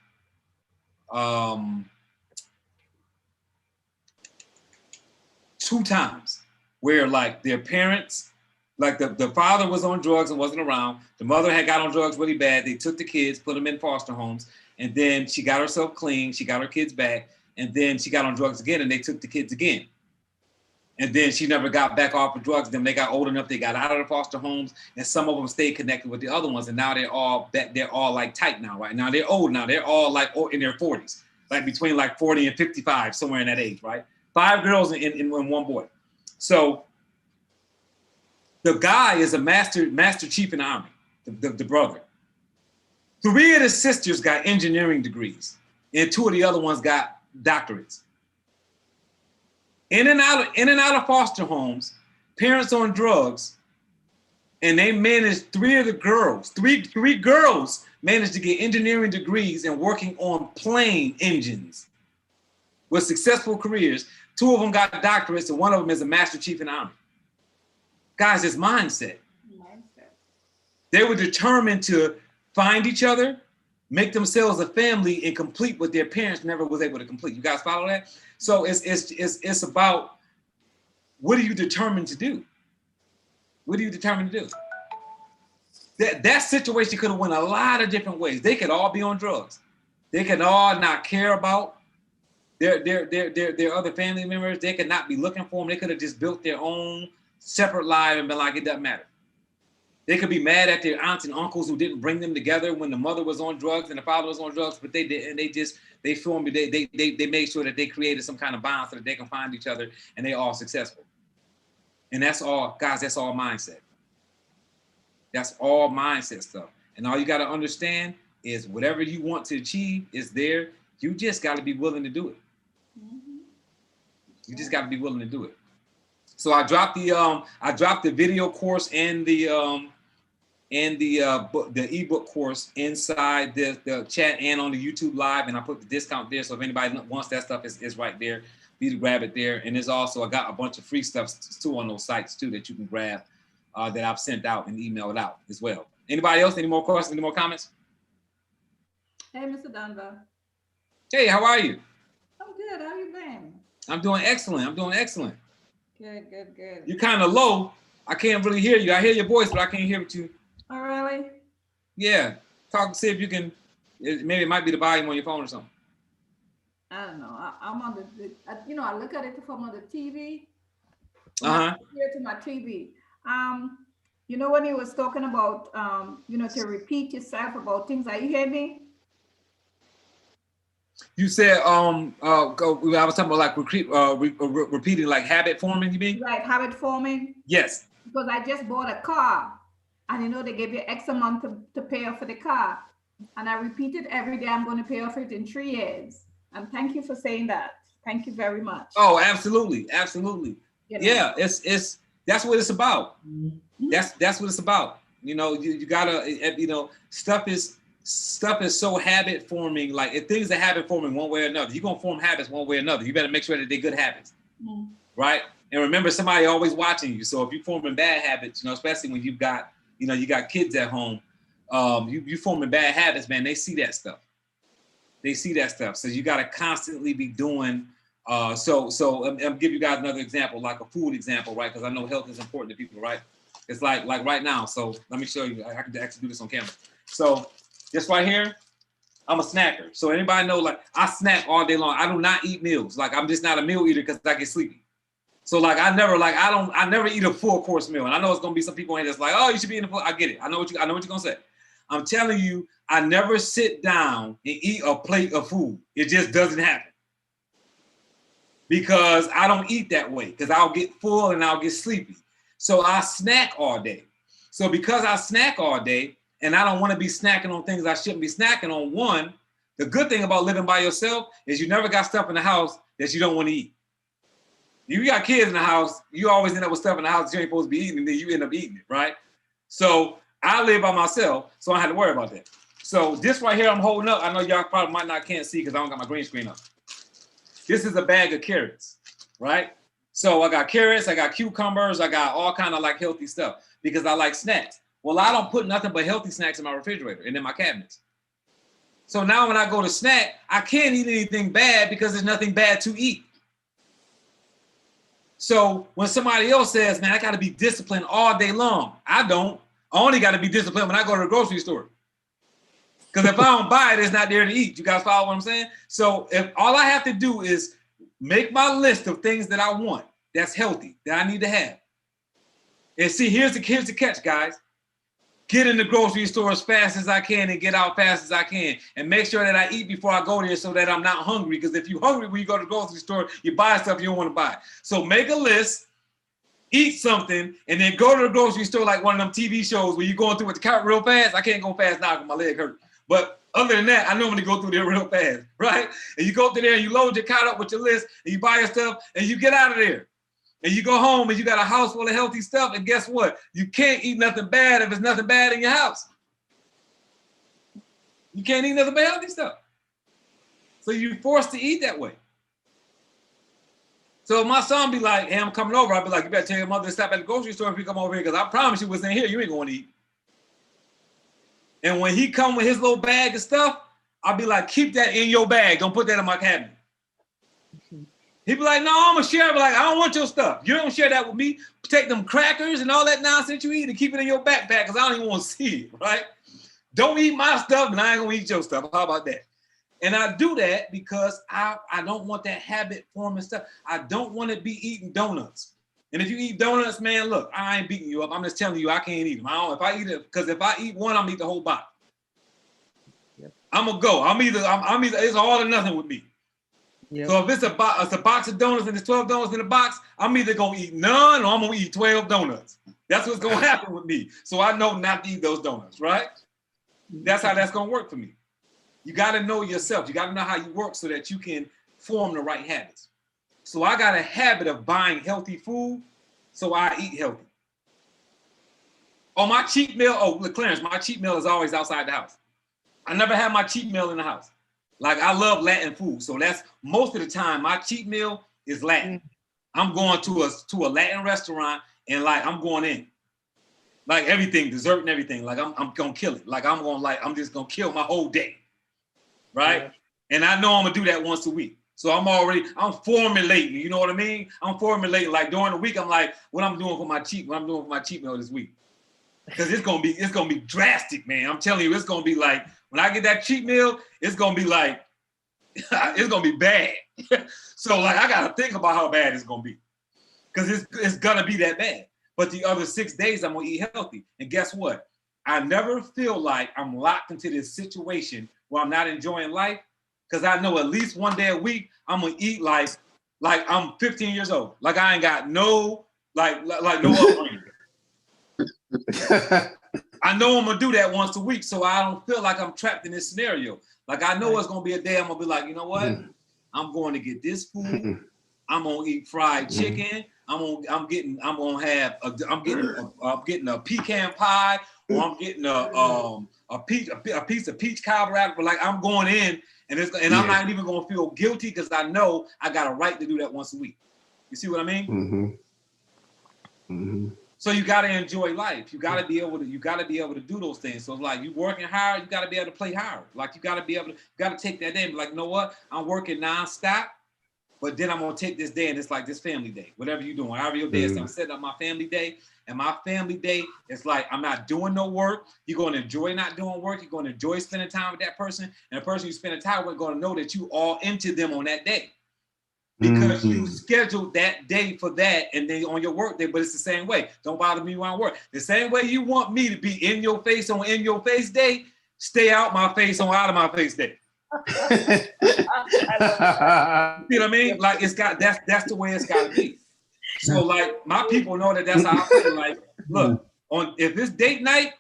2 times where their parents, the father was on drugs and wasn't around. The mother had got on drugs really bad. They took the kids, put them in foster homes, and then she got herself clean. She got her kids back, and then she got on drugs again, and they took the kids again. And then she never got back off of drugs. Then they got old enough, they got out of the foster homes, and some of them stayed connected with the other ones. And now they're all tight now, right? Now they're old now. They're all in their 40s, between 40 and 55, somewhere in that age, right? 5 girls and 1 boy. So the guy is a master chief in the Army, the brother. 3 of the sisters got engineering degrees, and 2 of the other ones got doctorates. In and out of foster homes, parents on drugs, and they managed 3 of the girls. Three girls managed to get engineering degrees and working on plane engines with successful careers. 2 of them got doctorates, and 1 of them is a master chief in the Army. Guys, it's mindset. They were determined to find each other, make themselves a family, and complete what their parents never was able to complete. You guys follow that? So it's about, what are you determined to do? What are you determined to do? That situation could have went a lot of different ways. They could all be on drugs. They could all not care about their other family members. They could not be looking for them. They could have just built their own separate life and been like, it doesn't matter. They could be mad at their aunts and uncles who didn't bring them together when the mother was on drugs and the father was on drugs, but they did, and they formed, they made sure that they created some kind of bond so that they can find each other, and they all successful. And that's all, guys, that's all mindset. That's all mindset stuff. And all you got to understand is whatever you want to achieve is there. You just got to be willing to do it. You just got to be willing to do it. So I dropped the video course and the ebook course inside the chat and on the YouTube live, and I put the discount there. So if anybody wants that stuff, it's right there. You can grab it there. And there's also, I got a bunch of free stuff too on those sites too that you can grab that I've sent out and emailed out as well. Anybody else? Any more questions? Any more comments? Hey, Mr. Dunbar. Hey, how are you? I'm good. How you been? I'm doing excellent. I'm doing excellent. Good, good, good. You're kind of low. I can't really hear you. I hear your voice, but I can't hear it you. Oh, really? Yeah. Talk, see if you can, maybe it might be the volume on your phone or something. I don't know. I'm on I look at it from on the TV. Here to my TV. When he was talking about, to repeat yourself about things. Are you hearing me? You said, I was talking about like repeating, like habit forming, you mean? Right, habit forming. Yes. Because I just bought a car, and they give you X amount to pay off for the car. And I repeated every day, I'm going to pay off it in 3 years. And thank you for saying that. Thank you very much. Oh, absolutely. Absolutely. Yeah, it's that's what it's about. Mm-hmm. That's what it's about. You gotta, stuff is so habit forming. Like if things are habit forming one way or another, you're gonna form habits one way or another. You better make sure that they're good habits. Mm-hmm. Right? And remember, somebody always watching you. So if you're forming bad habits, especially when you've got, you got kids at home, you forming bad habits, man, they see that stuff. They see that stuff. So you got to constantly be doing. So I'll give you guys another example, like a food example, right? Because I know health is important to people, right? It's like right now. So let me show you. I can actually do this on camera. So this right here, I'm a snacker. So anybody know, like I snack all day long. I do not eat meals. Like I'm just not a meal eater because I get sleepy. So like I never eat a full course meal. And I know it's gonna be some people in here that's like, oh, you should be in the full. I get it. I know what you're gonna say. I'm telling you, I never sit down and eat a plate of food. It just doesn't happen. Because I don't eat that way, because I'll get full and I'll get sleepy. So I snack all day. So because I snack all day and I don't want to be snacking on things I shouldn't be snacking on, one, the good thing about living by yourself is you never got stuff in the house that you don't want to eat. If you got kids in the house, you always end up with stuff in the house that you ain't supposed to be eating, and then you end up eating it, right? So I live by myself, so I don't have to worry about that. So this right here I'm holding up, I know y'all probably can't see because I don't got my green screen up. This is a bag of carrots, right? So I got carrots, I got cucumbers, I got all kind of like healthy stuff because I like snacks. Well, I don't put nothing but healthy snacks in my refrigerator and in my cabinets. So now when I go to snack, I can't eat anything bad because there's nothing bad to eat. So when somebody else says, man, I got to be disciplined all day long, I don't. I only got to be disciplined when I go to the grocery store. Because if I don't buy it, it's not there to eat. You guys follow what I'm saying? So if all I have to do is make my list of things that I want, that's healthy, that I need to have. And see, here's the catch, guys. Get in the grocery store as fast as I can and get out fast as I can. And make sure that I eat before I go there so that I'm not hungry. Because if you're hungry when you go to the grocery store, you buy stuff you don't want to buy. So make a list, eat something, and then go to the grocery store like one of them TV shows where you're going through with the cart real fast. I can't go fast now because my leg hurt. But other than that, I normally go through there real fast, right? And you go through there and you load your cart up with your list and you buy your stuff and you get out of there. And you go home and you got a house full of healthy stuff. And guess what? You can't eat nothing bad if there's nothing bad in your house. You can't eat nothing but healthy stuff. So you're forced to eat that way. So if my son be like, hey, I'm coming over, I'll be like, you better tell your mother to stop at the grocery store if you come over here, because I promise you what's in here, you ain't going to eat. And when he come with his little bag of stuff, I'll be like, keep that in your bag. Don't put that in my cabinet. He'd be like, no, I'm going to share. I'll be like, I don't want your stuff. You don't share that with me. Take them crackers and all that nonsense you eat and keep it in your backpack because I don't even want to see it, right? Don't eat my stuff and I ain't going to eat your stuff. How about that? And I do that because I don't want that habit forming stuff. I don't want to be eating donuts. And if you eat donuts, man, look, I ain't beating you up. I'm just telling you I can't eat them. If I eat it, because if I eat one, I'm going to eat the whole box. Yep. I'm going to go. I'm either, it's all or nothing with me. Yep. So if it's a box of donuts and there's 12 donuts in the box, I'm either going to eat none or I'm going to eat 12 donuts. That's what's going to happen with me. So I know not to eat those donuts, right? That's how that's going to work for me. You got to know yourself. You got to know how you work so that you can form the right habits. So I got a habit of buying healthy food, so I eat healthy. Oh, my cheat meal, look, Clarence, my cheat meal is always outside the house. I never have my cheat meal in the house. Like, I love Latin food, so that's most of the time my cheat meal is Latin. I'm going to a Latin restaurant, and like I'm going in, like everything, dessert and everything. Like I'm gonna kill it. Like I'm just gonna kill my whole day, right? Yeah. And I know I'm gonna do that once a week. So I'm formulating. You know what I mean? I'm formulating. Like during the week, I'm like, what I'm doing for my cheat meal this week, because it's gonna be drastic, man. I'm telling you, it's gonna be like when I get that cheat meal, it's gonna be like it's gonna be bad. So like I gotta think about how bad it's gonna be, because it's gonna be that bad. But the other 6 days I'm gonna eat healthy. And guess what? I never feel like I'm locked into this situation where I'm not enjoying life, because I know at least one day a week I'm gonna eat like I'm 15 years old. Like I ain't got no like no upbringing. I know I'm gonna do that once a week, so I don't feel like I'm trapped in this scenario. Like I know it's gonna be a day I'm gonna be like, you know what? I'm going to get this food. I'm gonna eat fried chicken. I'm getting a pecan pie, or I'm getting a piece of peach cobbler. But like I'm going in, and I'm not even gonna feel guilty, because I know I got a right to do that once a week. You see what I mean? So you got to enjoy life. You got to be able to do those things. So it's like you working hard, you got to be able to play hard. Like you got to take that day and be like, you know what? I'm working nonstop, but then I'm going to take this day, and it's like this family day, whatever you're doing, however your day is. I'm setting up my family day, and my family day is like, I'm not doing no work. You're going to enjoy not doing work. You're going to enjoy spending time with that person, and the person you spend time with going to know that you all into them on that day. Because you scheduled that day for that, and then on your work day. But it's the same way. Don't bother me when I work. The same way you want me to be in your face on in your face day, stay out my face on out of my face day. You know what I mean? Like that's the way it's got to be. So like my people know that's how I feel. Like, look, if it's date night,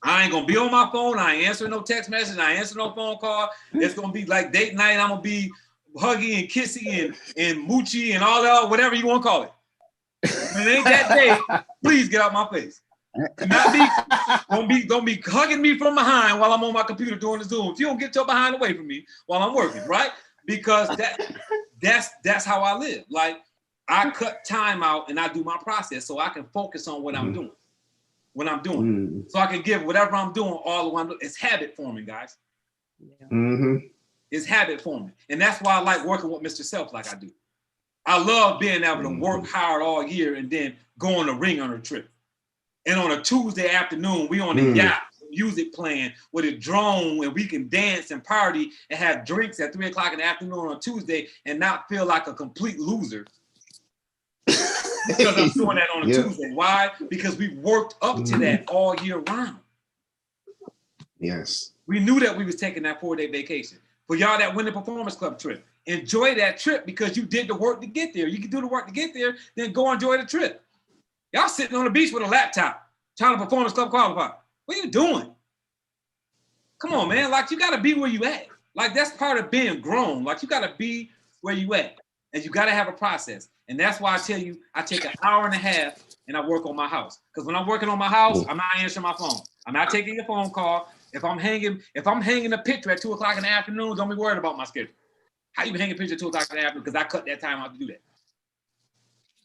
I ain't gonna be on my phone. I ain't answering no text message. I ain't answering no phone call. It's gonna be like date night. I'm gonna be huggy and kissy and moochy and all that, whatever you want to call it. When it ain't that day, please get out my face. Don't be hugging me from behind while I'm on my computer doing the Zoom. If you don't get your behind away from me while I'm working, right? Because that's how I live. Like I cut time out and I do my process so I can focus on what I'm doing. When I'm doing so I can give whatever I'm doing all the way. It's habit forming, guys. It's habit forming. And that's why I like working with Mr. Self like I do. I love being able to work hard all year and then go on a ring on a trip. And on a Tuesday afternoon, we on the yacht, music playing with a drone, and we can dance and party and have drinks at 3 o'clock in the afternoon on Tuesday and not feel like a complete loser. Because I'm doing that on a Tuesday. Why? Because we worked up to that all year round. Yes. We knew that we was taking that 4-day vacation. For y'all that win the Performance Club trip, enjoy that trip because you did the work to get there. You can do the work to get there, then go enjoy the trip. Y'all sitting on the beach with a laptop, trying to Performance Club qualify. What are you doing? Come on, man. Like, you got to be where you at. Like, that's part of being grown. Like, you got to be where you at. And you got to have a process. And that's why I tell you, I take an hour and a half and I work on my house. Because when I'm working on my house, I'm not answering my phone. I'm not taking a phone call. If I'm hanging a picture at 2 o'clock in the afternoon, don't be worried about my schedule. How you hang a picture at 2 o'clock in the afternoon? Because I cut that time out to do that.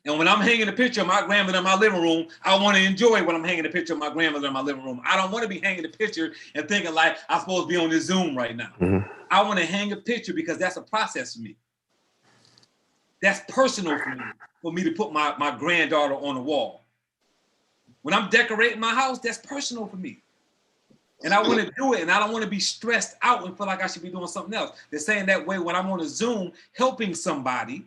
And when I'm hanging a picture of my grandmother in my living room, I want to enjoy when I'm hanging a picture of my grandmother in my living room. I don't want to be hanging a picture and thinking like I'm supposed to be on this Zoom right now. I want to hang a picture because that's a process for me. That's personal for me to put my granddaughter on the wall. When I'm decorating my house, that's personal for me. And I want to do it, and I don't want to be stressed out and feel like I should be doing something else. The same that way when I'm on a Zoom helping somebody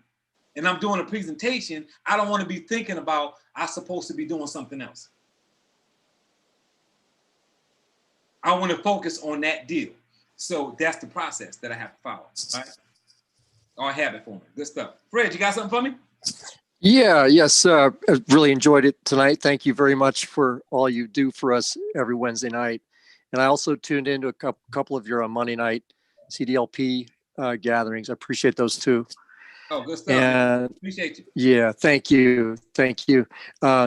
and I'm doing a presentation, I don't want to be thinking about I'm supposed to be doing something else. I want to focus on that deal. So that's the process that I have to follow, right? Or habit forming. Good stuff. Fred, you got something for me? Yes. I really enjoyed it tonight. Thank you very much for all you do for us every Wednesday night. And I also tuned into a couple of your Monday night CDLP gatherings. I appreciate those too. Oh, good stuff. And Appreciate you. yeah, thank you. Thank you.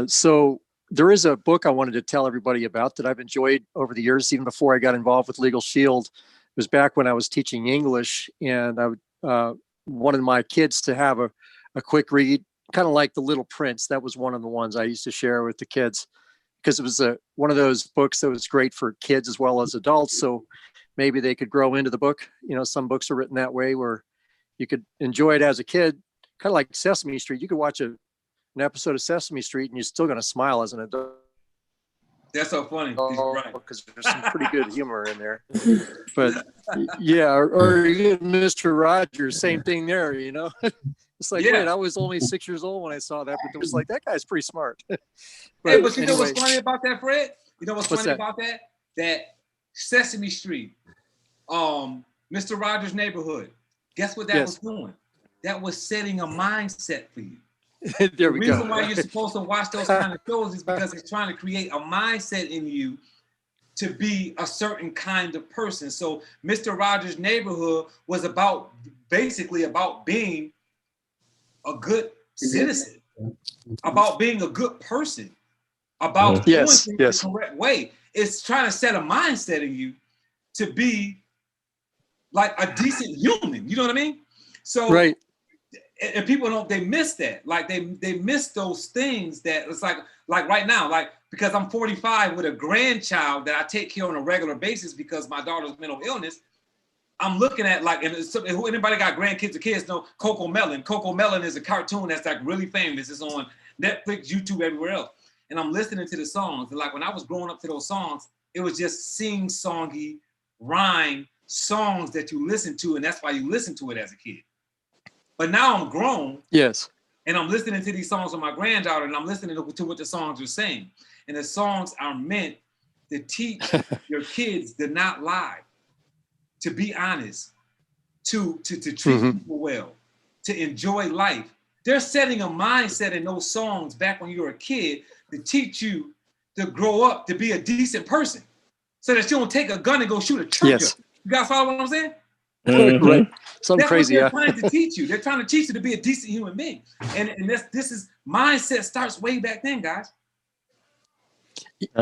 So there is a book I wanted to tell everybody about that I've enjoyed over the years, even before I got involved with Legal Shield. It was back when I was teaching English, and I wanted my kids to have a quick read, kind of like The Little Prince. That was one of the ones I used to share with the kids, because it was one of those books that was great for kids as well as adults. So maybe they could grow into the book. You know, some books are written that way where you could enjoy it as a kid, kind of like Sesame Street. You could watch an episode of Sesame Street and you're still going to smile as an adult. That's so funny. Right. Because there's some pretty good humor in there. But yeah, or Mr. Rogers, same thing there, you know. It's like, wait, I was only 6 years old when I saw that, but it was like, that guy's pretty smart. But you know what's funny about that, Fred? You know what's funny about that? That Sesame Street, Mr. Rogers' Neighborhood. Guess what that was doing? That was setting a mindset for you. There we go. The reason why you're supposed to watch those kind of shows is because it's trying to create a mindset in you to be a certain kind of person. So Mr. Rogers' Neighborhood was basically about being a good citizen, about being a good person, about doing things the correct way. It's trying to set a mindset in you to be like a decent human. You know what I mean? So right. And people they miss that. Like they miss those things that it's like right now, like because I'm 45 with a grandchild that I take care of on a regular basis because my daughter's mental illness. I'm looking at like, and who anybody got grandkids or kids know Coco Melon. Coco Melon is a cartoon that's like really famous. It's on Netflix, YouTube, everywhere else. And I'm listening to the songs. And like when I was growing up to those songs, it was just sing-songy, rhyme songs that you listen to, and that's why you listen to it as a kid. But now I'm grown. Yes. And I'm listening to these songs with my granddaughter, and I'm listening to what the songs are saying. And the songs are meant to teach your kids to not lie, to be honest, to treat people well, to enjoy life. They're setting a mindset in those songs back when you were a kid to teach you to grow up to be a decent person, so that you don't take a gun and go shoot a church. Yes. You guys follow what I'm saying? Right. Something That's crazy. What they're trying to teach you. They're trying to teach you to be a decent human being. And this is mindset starts way back then, guys.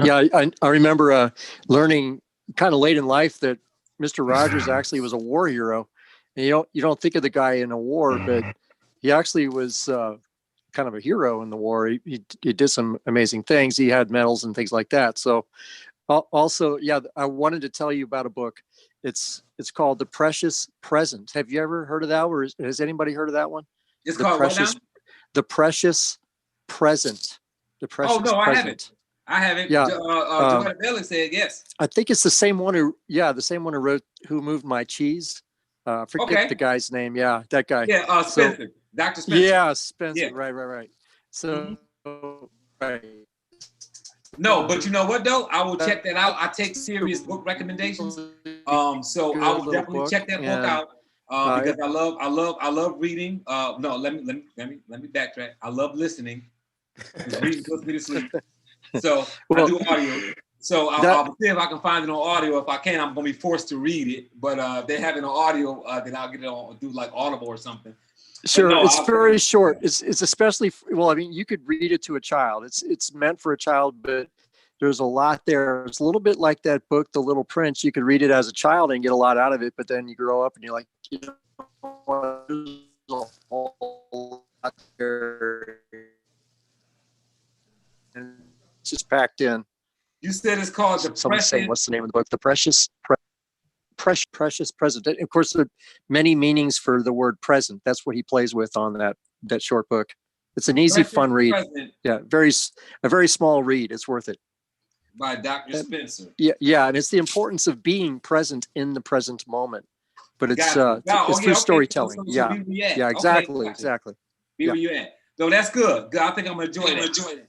Yeah, I remember learning kind of late in life that Mr. Rogers actually was a war hero. And you don't think of the guy in a war, but he actually was kind of a hero in the war. He did some amazing things. He had medals and things like that. So also, yeah, I wanted to tell you about a book. It's called The Precious Present. Have you ever heard of that? Or has anybody heard of that one? It's called Precious, what now? The Precious Present. The Precious Present. I haven't. I haven't. Yeah. Joanna Bailey said yes. I think it's the same one who wrote Who Moved My Cheese. Forget the guy's name. Yeah, that guy. Yeah, Spencer. Dr. Spencer. Yeah, Spencer. Yeah. Right. So, right. No, but you know what though? I will check that out. I take serious book recommendations. So I will definitely check that book out because I love reading. No, let me backtrack. I love listening. Reading puts me to sleep. So I do audio. So I'll see if I can find it on audio. If I can, I'm gonna be forced to read it. But if they have it on audio, then I'll get it on do like Audible or something. Sure, it's very short. It's especially well. I mean, you could read it to a child. It's meant for a child, but there's a lot there. It's a little bit like that book, The Little Prince. You could read it as a child and get a lot out of it, but then you grow up and you're like, you know, there's a whole lot there, and it's just packed in. You said it's called The Precious. Saying, what's the name of the book? The Precious Present. Of course, there are many meanings for the word present. That's what he plays with on that short book. It's an easy, fun read. Present. Yeah, a very small read. It's worth it. By Dr. Spencer. Yeah, and it's the importance of being present in the present moment. But it's through storytelling. So yeah, exactly. Be where you at. So that's good. I think I'm gonna enjoy it.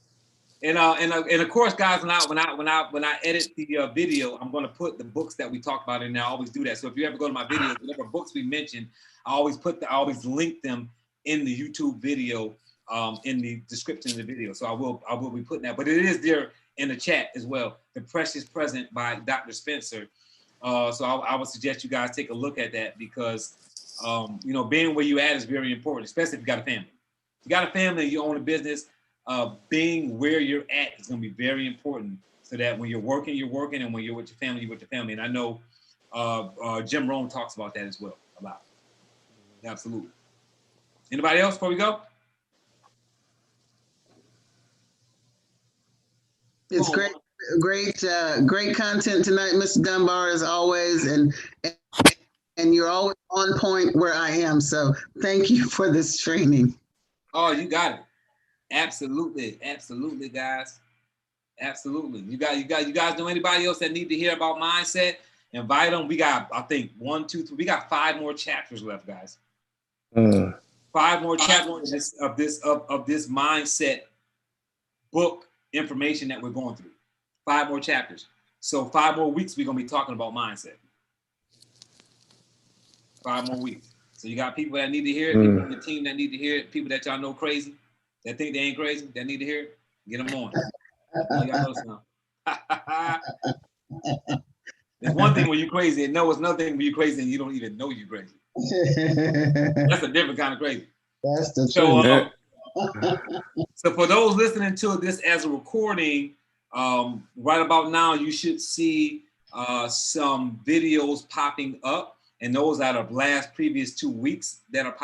And of course, guys, when I edit the video, I'm going to put the books that we talk about in there. I always do that. So if you ever go to my videos, whatever books we mentioned, I always link them in the YouTube video, in the description of the video. So I will be putting that. But it is there in the chat as well. The Precious Present by Dr. Spencer. So I would suggest you guys take a look at that because you know, being where you at is very important, especially if you got a family. If you got a family and you own a business, being where you're at is going to be very important, so that when you're working, and when you're with your family, you're with your family. And I know Jim Rohn talks about that as well a lot. Absolutely. Anybody else before we go? It's great content tonight, Mr. Dunbar, as always, and you're always on point where I am. So thank you for this training. Oh, you got it. Absolutely, guys. Absolutely. You guys know anybody else that need to hear about mindset? Invite them. We got, I think, 1, 2, 3. We got 5 more chapters left, guys. 5 more chapters of this mindset book information that we're going through. 5 more chapters. So 5 more weeks we're gonna be talking about mindset. 5 more weeks. So you got people that need to hear it, people in the team that need to hear it, people that y'all know crazy, that think they ain't crazy, that need to hear it. Get them on. Y'all know There's one thing when you're crazy, and no, it's another thing when you're crazy and you don't even know you're crazy. That's a different kind of crazy. That's the truth. So for those listening to this as a recording, right about now, you should see some videos popping up, and those out of last previous 2 weeks that are